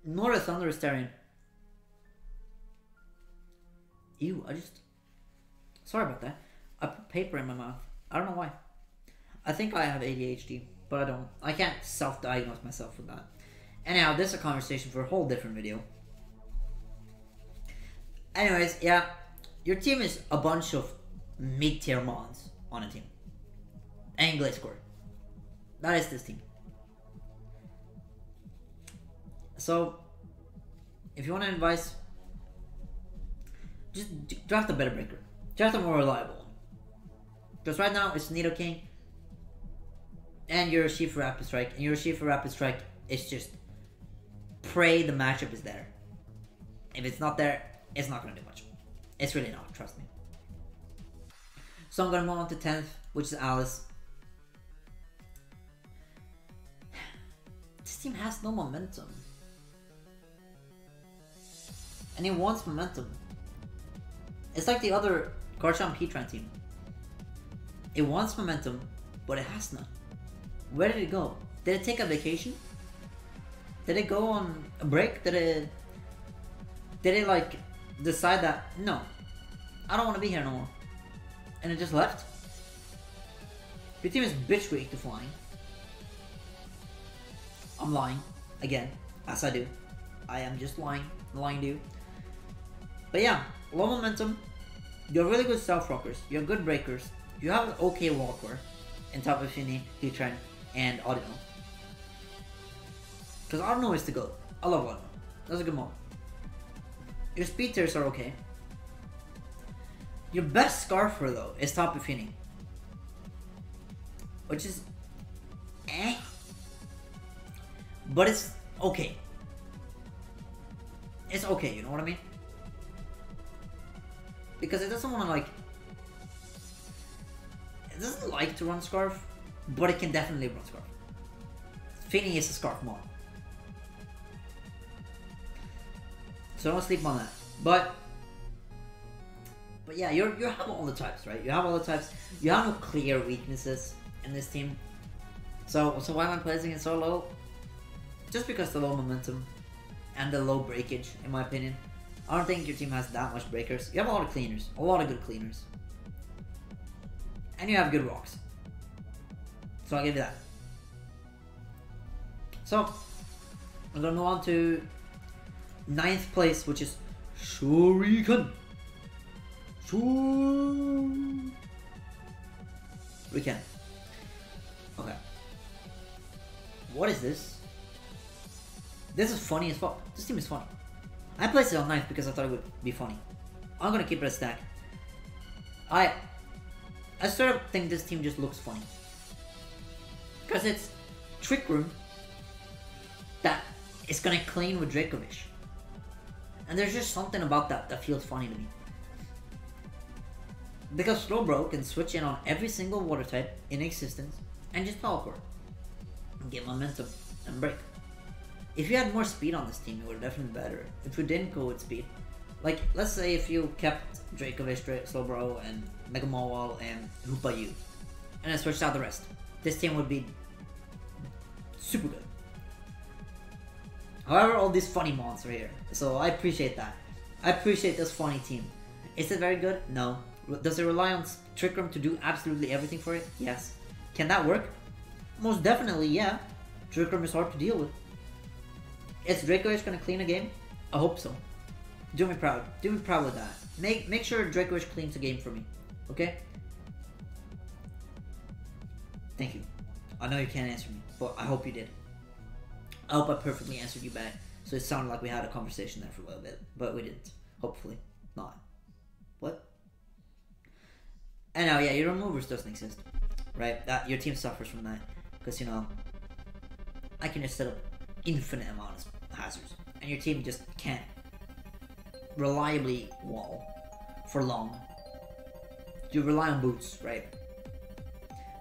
Nor the Thundurus Starion. Ew, sorry about that. I put paper in my mouth. I don't know why. I think I have ADHD, but I don't. I can't self-diagnose myself with that. Anyhow, this is a conversation for a whole different video. Anyways, yeah, your team is a bunch of mid-tier mons on a team. And Glacecore. That is this team. So, if you want advice, just draft a better breaker. Draft a more reliable one. Because right now, it's Nidoking and your Shifu Rapid Strike. And your Shifu Rapid Strike is just pray the matchup is there. If it's not there, it's not going to do much. It's really not, trust me. So I'm going to move on to 10th, which is Alice. This team has no momentum. And it wants momentum. It's like the other Garchomp Heatran team. It wants momentum, but it has none. Where did it go? Did it take a vacation? Did it go on a break? Did it like decide that, no, I don't want to be here no more, and it just left? Your team is bitch weak to flying. I'm lying again, as I do. I am just lying to you. But yeah, low momentum. You have really good self rockers. You have good breakers. You have an okay wall core in Tapu Fini, Heatran, and Audino. Because Audino is the GOAT. I love Audino. That's a good mod. Your speed tiers are okay. Your best Scarfer though is Tapu Fini, which is but it's okay. It's okay, you know what I mean? Because it doesn't want to like, it doesn't like to run Scarf, but it can definitely run Scarf. Fini is a Scarf mod. So don't sleep on that. But yeah, you have all the types, right? You have all the types. You have no clear weaknesses in this team. So why am I placing it so low? Just because the low momentum and the low breakage, in my opinion. I don't think your team has that much breakers. You have a lot of cleaners, a lot of good cleaners, and you have good rocks. So I'll give you that. So I'm gonna move on to 9th place, which is Shuriken. Shuriken. Okay. What is this? This is funny as fuck. This team is funny. I placed it on 9th because I thought it would be funny. I'm gonna keep it a stack. I sort of think this team just looks funny. Because it's Trick Room that is gonna clean with Dracovish. And there's just something about that feels funny to me. Because Slowbro can switch in on every single water type in existence and just Power Core. And get momentum and break. If you had more speed on this team, it would have definitely been better. If you didn't go with speed. Like, let's say if you kept Dracovish, Slowbro, and Mega Mawile, and Hoopa U, and then switched out the rest. This team would be Super good. However, all these funny mons are here, so I appreciate that. I appreciate this funny team. Is it very good? No. Does it rely on Zekrom to do absolutely everything for it? Yes. Can that work? Most definitely, yeah. Zekrom is hard to deal with. Is Dracoish gonna clean a game? I hope so. Do me proud. Do me proud with that. Make sure Dracoish cleans a game for me. Okay? Thank you. I know you can't answer me, but I hope you did. I hope I perfectly answered you back, so it sounded like we had a conversation there for a little bit, but we didn't. Hopefully not. What? And now, yeah, your removers doesn't exist, right? That your team suffers from that, because you know, I can just set up infinite amounts of hazards, and your team just can't reliably wall for long. You rely on boots, right?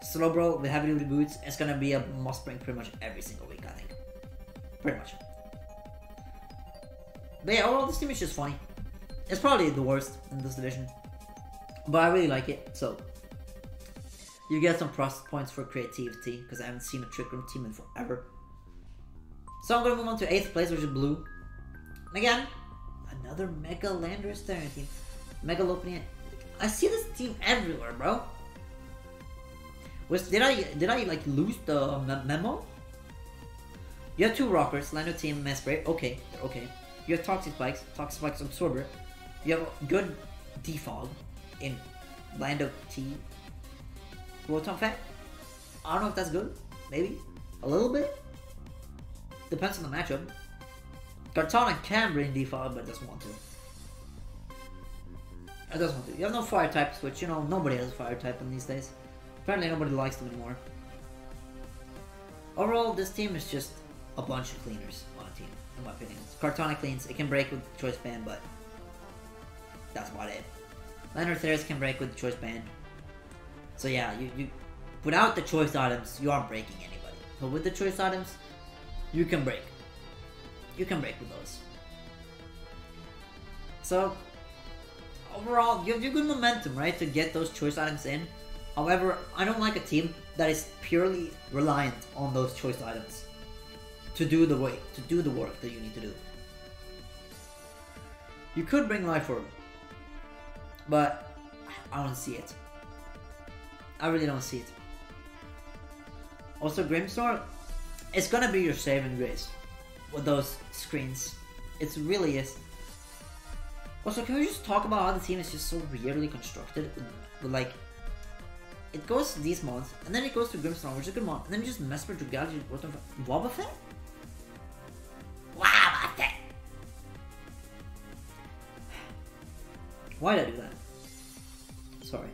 Slowbro with heavy duty boots is gonna be a must bring pretty much every single week, I think. Pretty much. But yeah, overall this team is just funny. It's probably the worst in this division, but I really like it, so you get some plus points for creativity, because I haven't seen a Trick Room team in forever. So I'm gonna move on to 8th place, which is blue. And again, another Mega Landorus Terran team. Mega Lopian. I see this team everywhere, bro. Did I like lose the memo? You have 2 rockers, Lando team, Mass Spray. Okay, they're okay. You have Toxic Spikes Absorber. You have good defog in Lando T. Rotom Fat. I don't know if that's good. Maybe a little bit. Depends on the matchup. Kartana can bring defog, but it doesn't want to. It doesn't want to. You have no fire types, which you know nobody has a fire type in these days. Apparently nobody likes them anymore. Overall, this team is just a bunch of cleaners on a team, in my opinion. Kartana cleans, it can break with Choice Band, but that's about it. Leonard Theris can break with the Choice Band. So yeah, you without the choice items, you aren't breaking anybody. But with the choice items, you can break. You can break with those. So overall, you have good momentum, right, to get those choice items in. However, I don't like a team that is purely reliant on those choice items to do the work that you need to do. You could bring Life Orb, but I don't see it. I really don't see it. Also, Grimstar, it's gonna be your saving grace with those screens. It really is. Also, can we just talk about how the team is just so weirdly constructed? With like, it goes to these mods, and then it goes to Grimstar, which is a good mod, and then you just mess with Dragalia, Wobbuffet? Wobbuffet! Why did I do that? Sorry.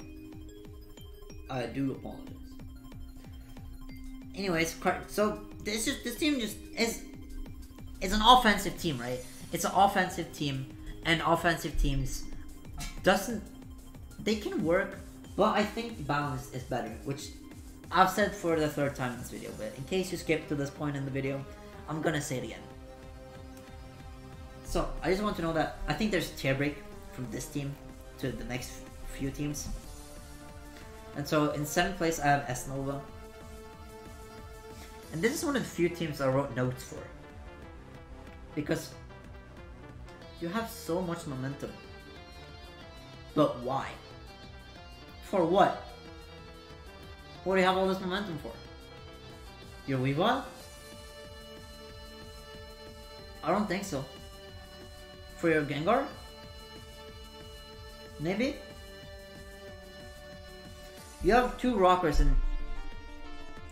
I do apologize. Anyways, so this team just is an offensive team, right? It's an offensive team, and offensive teams they can work, but I think balance is better, which I've said for the 3rd time in this video, but in case you skipped to this point in the video, I'm gonna say it again. So I just want to know that I think there's a tier break from this team to the next few teams. And so in 7th place I have S-Nova. And this is one of the few teams I wrote notes for. Because you have so much momentum. But why? For what? What do you have all this momentum for? Your Weavile? I don't think so. For your Gengar? Maybe? You have 2 rockers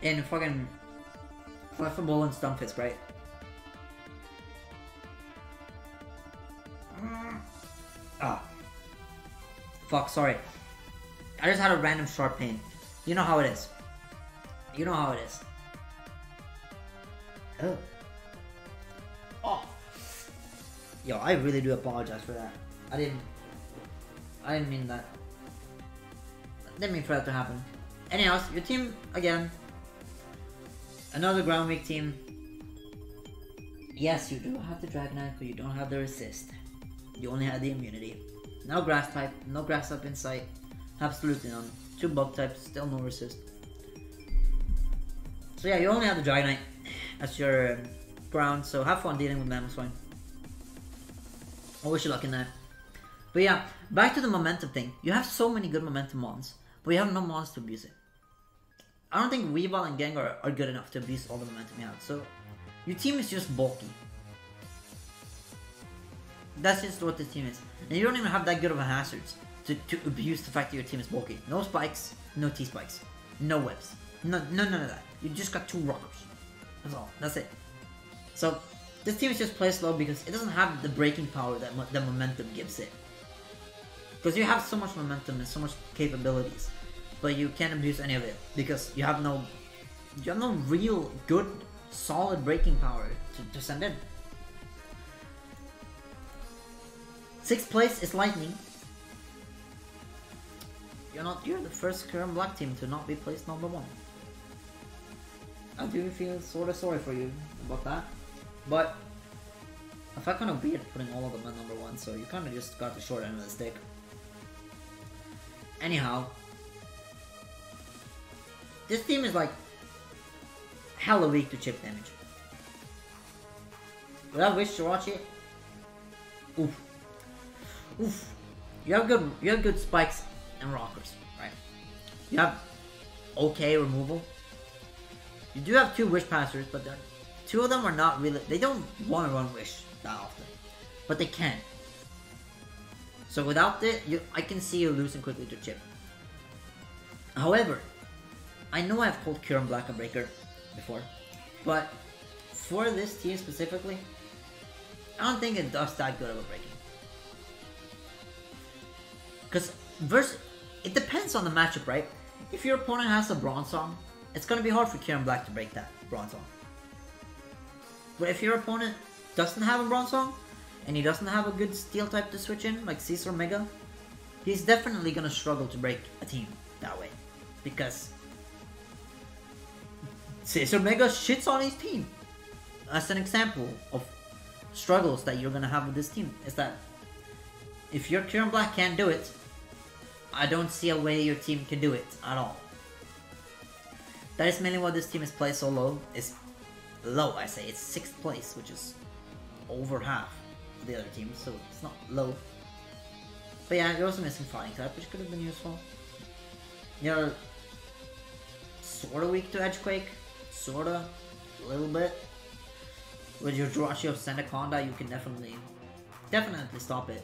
in fucking Clefable and Stunfisk, right? Ah. Fuck, sorry. I just had a random sharp pain. You know how it is. You know how it is. Oh. Oh. Yo, I really do apologize for that. I didn't mean that. Didn't mean for that to happen. Anyhow, your team, again, another ground weak team. Yes, you do have the Dragonite, but you don't have the resist. You only have the immunity. No grass type, no grass type in sight. Absolutely none. 2 bug types, still no resist. So yeah, you only have the Dragonite. as your ground. So have fun dealing with Mammoth Swine. I wish you luck in that. But yeah, back to the momentum thing. You have so many good momentum mons, but you have no mons to abuse it. I don't think Weavile and Gengar are good enough to abuse all the momentum you have. So your team is just bulky. That's just what this team is. And you don't even have that good of a hazards to abuse the fact that your team is bulky. No spikes, no T-spikes, no webs. None of that. You just got 2 rockers. That's all. That's it. So this team is just play slow because it doesn't have the breaking power that the momentum gives it. Because you have so much momentum and so much capabilities, but you can't abuse any of it because you have no real good solid breaking power to send in. 6th place is Lightning. You're the first Kyurem Black team to not be placed number 1. I do feel sort of sorry for you about that, but I felt kind of weird putting all of them at number 1, so you kind of just got the short end of the stick. Anyhow, this team is like hella weak to chip damage. Without Wish to watch it, oof. Oof. You have good spikes and rockers, right? You have okay removal. You do have 2 Wish passers, but 2 of them are not really. They don't want to run Wish that often, but they can. So without it, I can see you losing quickly to chip. However, I know I've called Kyurem Black a breaker before, but for this team specifically, I don't think it does that good of a breaking. Because it depends on the matchup, right? If your opponent has a Bronzong, it's going to be hard for Kyurem Black to break that Bronzong. But if your opponent doesn't have a Bronzong, and he doesn't have a good steel type to switch in, like Caesar Mega, he's definitely going to struggle to break a team that way. Because Caesar Mega shits on his team. That's an example of struggles that you're going to have with this team. Is that if your Kyurem Black can't do it, I don't see a way your team can do it at all. That is mainly why this team is played so low. It's low, I say. It's 6th place, which is over half of the other teams, so it's not low. But yeah, you're also missing Fighting type, which could have been useful. You're sorta weak to Edgequake. Sorta. A little bit. With your Jirachi of Sandaconda, you can definitely stop it.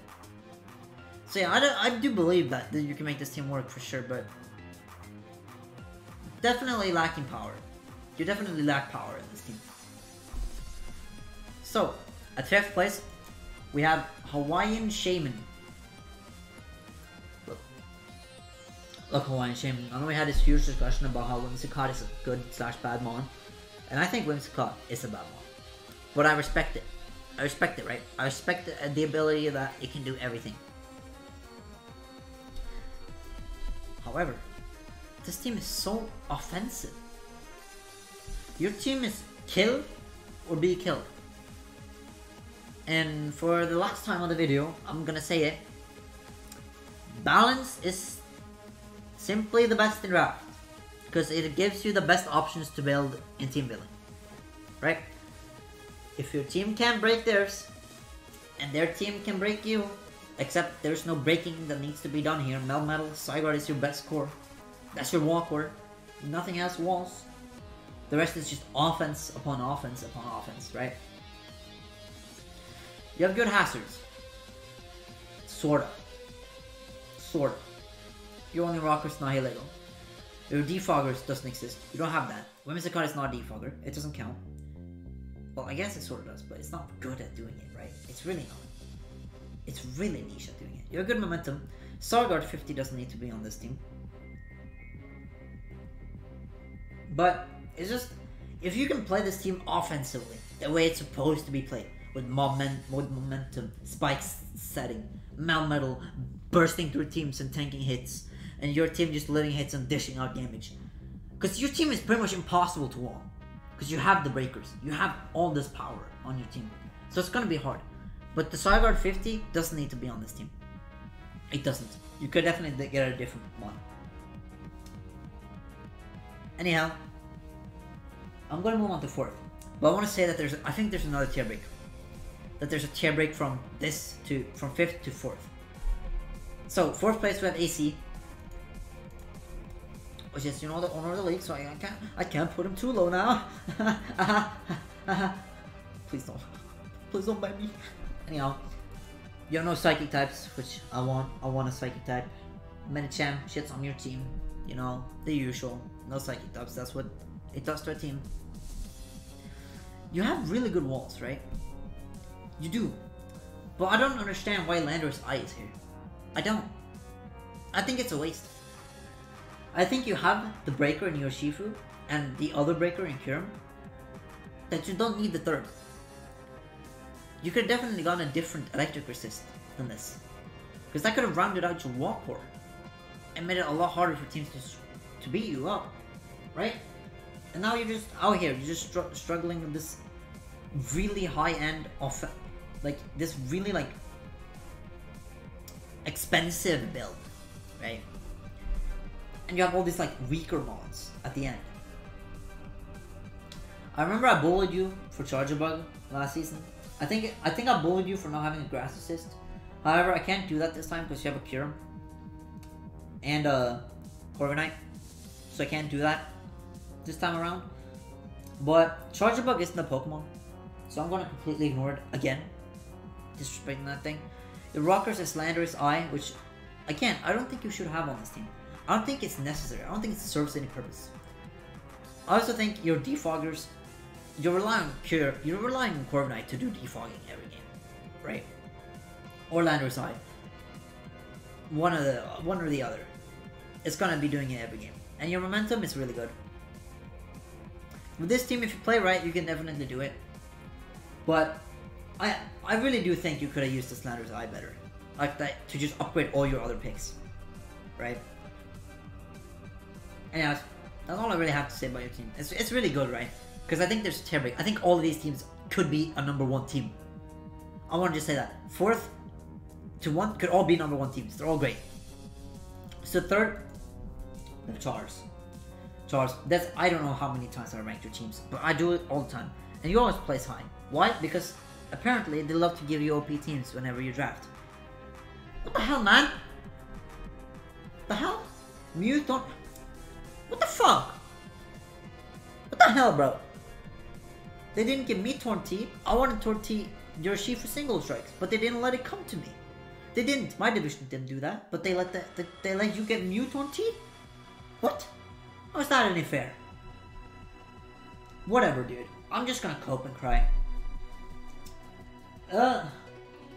So yeah, I do believe that you can make this team work for sure, but definitely lacking power. You definitely lack power in this team. So, at 5th place, we have Hawaiian Shaman. Look, Hawaiian Shaman. I know we had this huge discussion about how Whimsicott is a good / bad mon, and I think Whimsicott is a bad mon. But I respect it. I respect it, right? I respect the ability that it can do everything. However, this team is so offensive. Your team is kill or be killed. And for the last time on the video, I'm gonna say it. Balance is simply the best in draft. Because it gives you the best options to build in team building. Right? If your team can't break theirs, and their team can break you, except there's no breaking that needs to be done here. Melmetal, Zygarde is your best core. That's your wall core. Nothing else walls. The rest is just offense upon offense upon offense, right? You have good hazards. Sorta. Your only rocker is Nihilego. Your defoggers doesn't exist. You don't have that. Whimsicott is not a defogger. It doesn't count. Well, I guess it sort of does, but it's not good at doing it, right? It's really not. It's really niche at doing it. You have good momentum. Zygarde 50 doesn't need to be on this team. But it's just, if you can play this team offensively, the way it's supposed to be played, with momentum, spikes setting, Melmetal bursting through teams and tanking hits, and your team just living hits and dishing out damage. Because your team is pretty much impossible to wall. Because you have the breakers. You have all this power on your team. So it's going to be hard. But the Zygarde 50 doesn't need to be on this team. It doesn't. You could definitely get a different one. Anyhow, I'm going to move on to 4th. But I want to say that I think there's another tier break. That there's a tier break from 5th to 4th. So 4th place we have AC, which is, you know, the owner of the league. So I can't put him too low now. Please don't bite me. Anyhow, you have no psychic types, which I want. I want a psychic type. Medicham shits on your team. You know, the usual. No psychic types. That's what it does to a team. You have really good walls, right? You do. But I don't understand why Landorus I is here. I don't. I think it's a waste. I think you have the breaker in Yoshifu and the other breaker in Kyurem, that you don't need the third. You could have definitely gotten a different electric resist than this. Because that could have rounded out your wall core and made it a lot harder for teams to beat you up. Right? And now you're just out here, you're just struggling with this really high-end like this really like expensive build, right? And you have all these like weaker mods at the end. I remember I bullied you for Charger Bug last season. I think I bullied you for not having a grass assist. However, I can't do that this time because you have a Kyurem and Corviknight, so I can't do that this time around. But Charger Bug isn't a Pokemon, so I'm gonna completely ignore it again. Disrespecting that thing. The Rockers is Landorus I, which again I don't think you should have on this team. I don't think it's necessary. I don't think it serves any purpose. I also think your defoggers, you're relying on Corviknight to do defogging every game, right? Or Landorus I. One or the other. It's gonna be doing it every game. And your momentum is really good. With this team, if you play right, you can definitely do it. But I really do think you could have used this Landorus I better. Like that, to just upgrade all your other picks. Right? Anyways, that's all I really have to say about your team. It's really good, right? Because I think there's a tier break. I think all of these teams could be a #1 team. I want to just say that. 4th to 1 could all be #1 teams. They're all great. So 3rd, the Chars. I don't know how many times I ranked your teams, but I do it all the time. And you always place high. Why? Because apparently they love to give you OP teams whenever you draft. What the hell, man? The hell? Mute don't... What the fuck? What the hell, bro? They didn't give me Torn-T. I wanted Torn-T Yoshi for single strikes, but they didn't let it come to me. They didn't. My division didn't do that, but they let you get Mew Torn-T? What? How is that any fair? Whatever, dude. I'm just gonna cope and cry.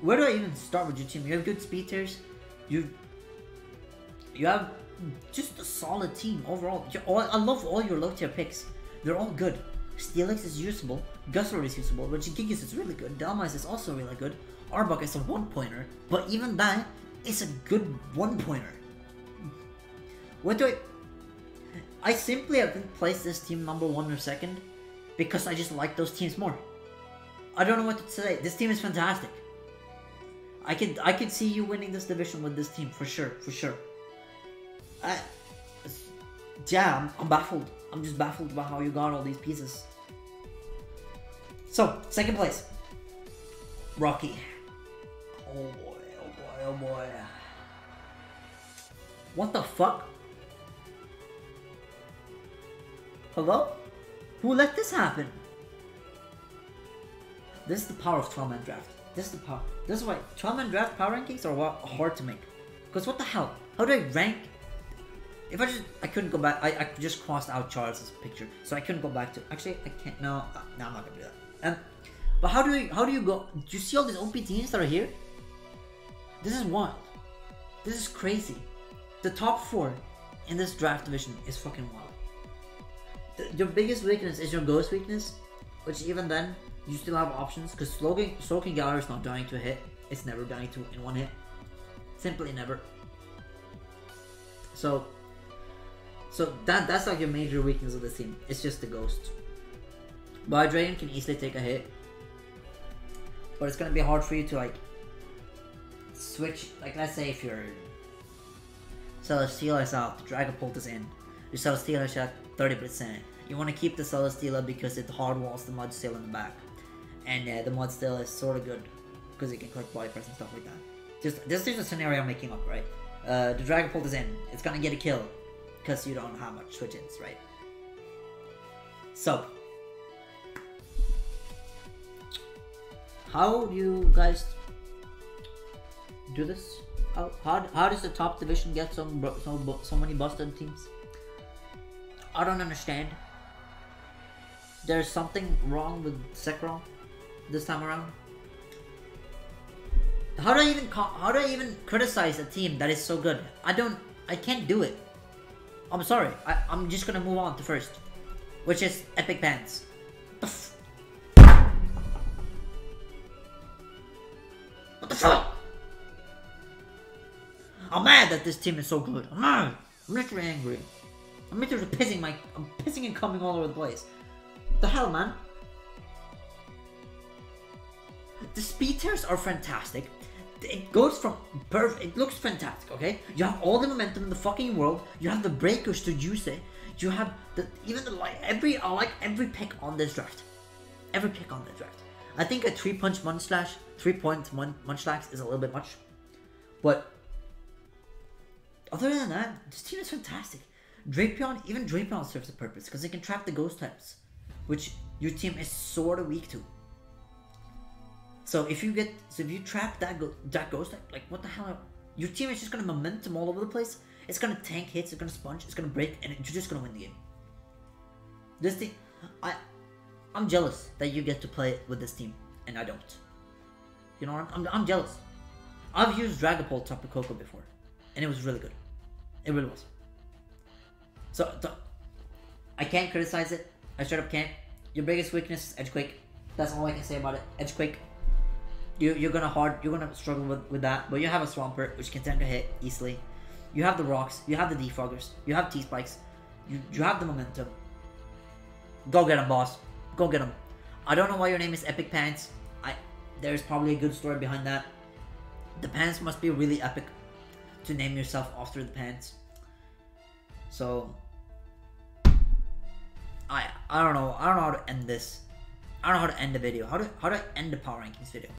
Where do I even start with your team? You have good speed tiers. You have just a solid team overall. I love all your low tier picks. They're all good. Steelix is usable. Gusler is usable. Regigigas is really good. Dalmas is also really good. Arbok is a 1-pointer, but even that is a good 1-pointer. What do I simply haven't placed this team #1 or 2nd because I just like those teams more. I don't know what to say. This team is fantastic. I could see you winning this division with this team for sure. Yeah, I'm baffled. I'm just baffled about how you got all these pieces. So, 2nd place, Rocky. Oh boy. What the fuck? Hello? Who let this happen? This is the power of 12-man draft. This is the power. This is why 12-man draft power rankings are hard to make. Because what the hell? How do I rank? If I couldn't go back. I just crossed out Charles' picture, so I couldn't go back to. Actually, I can't. No, I'm not gonna do that. But how do you go? Do you see all these OP teams that are here? This is wild. This is crazy. The top 4 in this draft division is fucking wild. Your biggest weakness is your ghost weakness, which even then you still have options because Soaking Gallery is not dying to a hit. It's never dying to in 1 hit. Simply never. So that's like your major weakness of this team. It's just the ghost. Dragon can easily take a hit, but it's gonna be hard for you to like switch. Like let's say if your Celesteela is out, Dragapult is in. Your Celesteela is at 30%. You want to keep the Celesteela because it hard walls the Mudsteel in the back. And the Mudsteel is sort of good because it can collect body parts and stuff like that. This is a scenario I'm making up, right? The Dragapult is in. It's gonna get a kill because you don't have much switch-ins, right? So, how do you guys do this? How does the top division get so many busted teams? I don't understand. There's something wrong with Zekrom this time around. How do I even criticize a team that is so good? I can't do it. I'm sorry. I'm just gonna move on to first, which is Epic Pants. What the fuck? I'm mad that this team is so good. I'm mad. I'm literally angry. I'm literally pissing I'm pissing and coming all over the place. What the hell, man? The speed tiers are fantastic. It goes from perfect. It looks fantastic. Okay, you have all the momentum in the fucking world. You have the breakers to use it. You have I like every pick on this draft. Every pick on this draft. I think a 3-punch Munchlax, 3-point Munchlax is a little bit much, but other than that, this team is fantastic. Even Drapion serves a purpose because it can trap the ghost types, which your team is sort of weak to. So if you trap that ghost type, like what the hell? Your team is just gonna momentum all over the place. It's gonna tank hits, it's gonna sponge, it's gonna break, and you're just gonna win the game. This team, I'm jealous that you get to play with this team and I don't. You know what? I'm jealous. I've used Dragapult Tapu Koko before, and it was really good. It really was. So I can't criticize it. I straight up can't. Your biggest weakness is Edgequake. That's all I can say about it. Edgequake. You're gonna struggle with that, but you have a Swampert which can tank a hit easily. You have the rocks, you have the defoggers, you have T-Spikes, you have the momentum. Go get him, boss. Go get him. I don't know why your name is Epic Pants. There's probably a good story behind that. The pants must be really epic to name yourself after the pants. So I don't know how to end this. I don't know how to end the video. How do I end the Power Rankings video?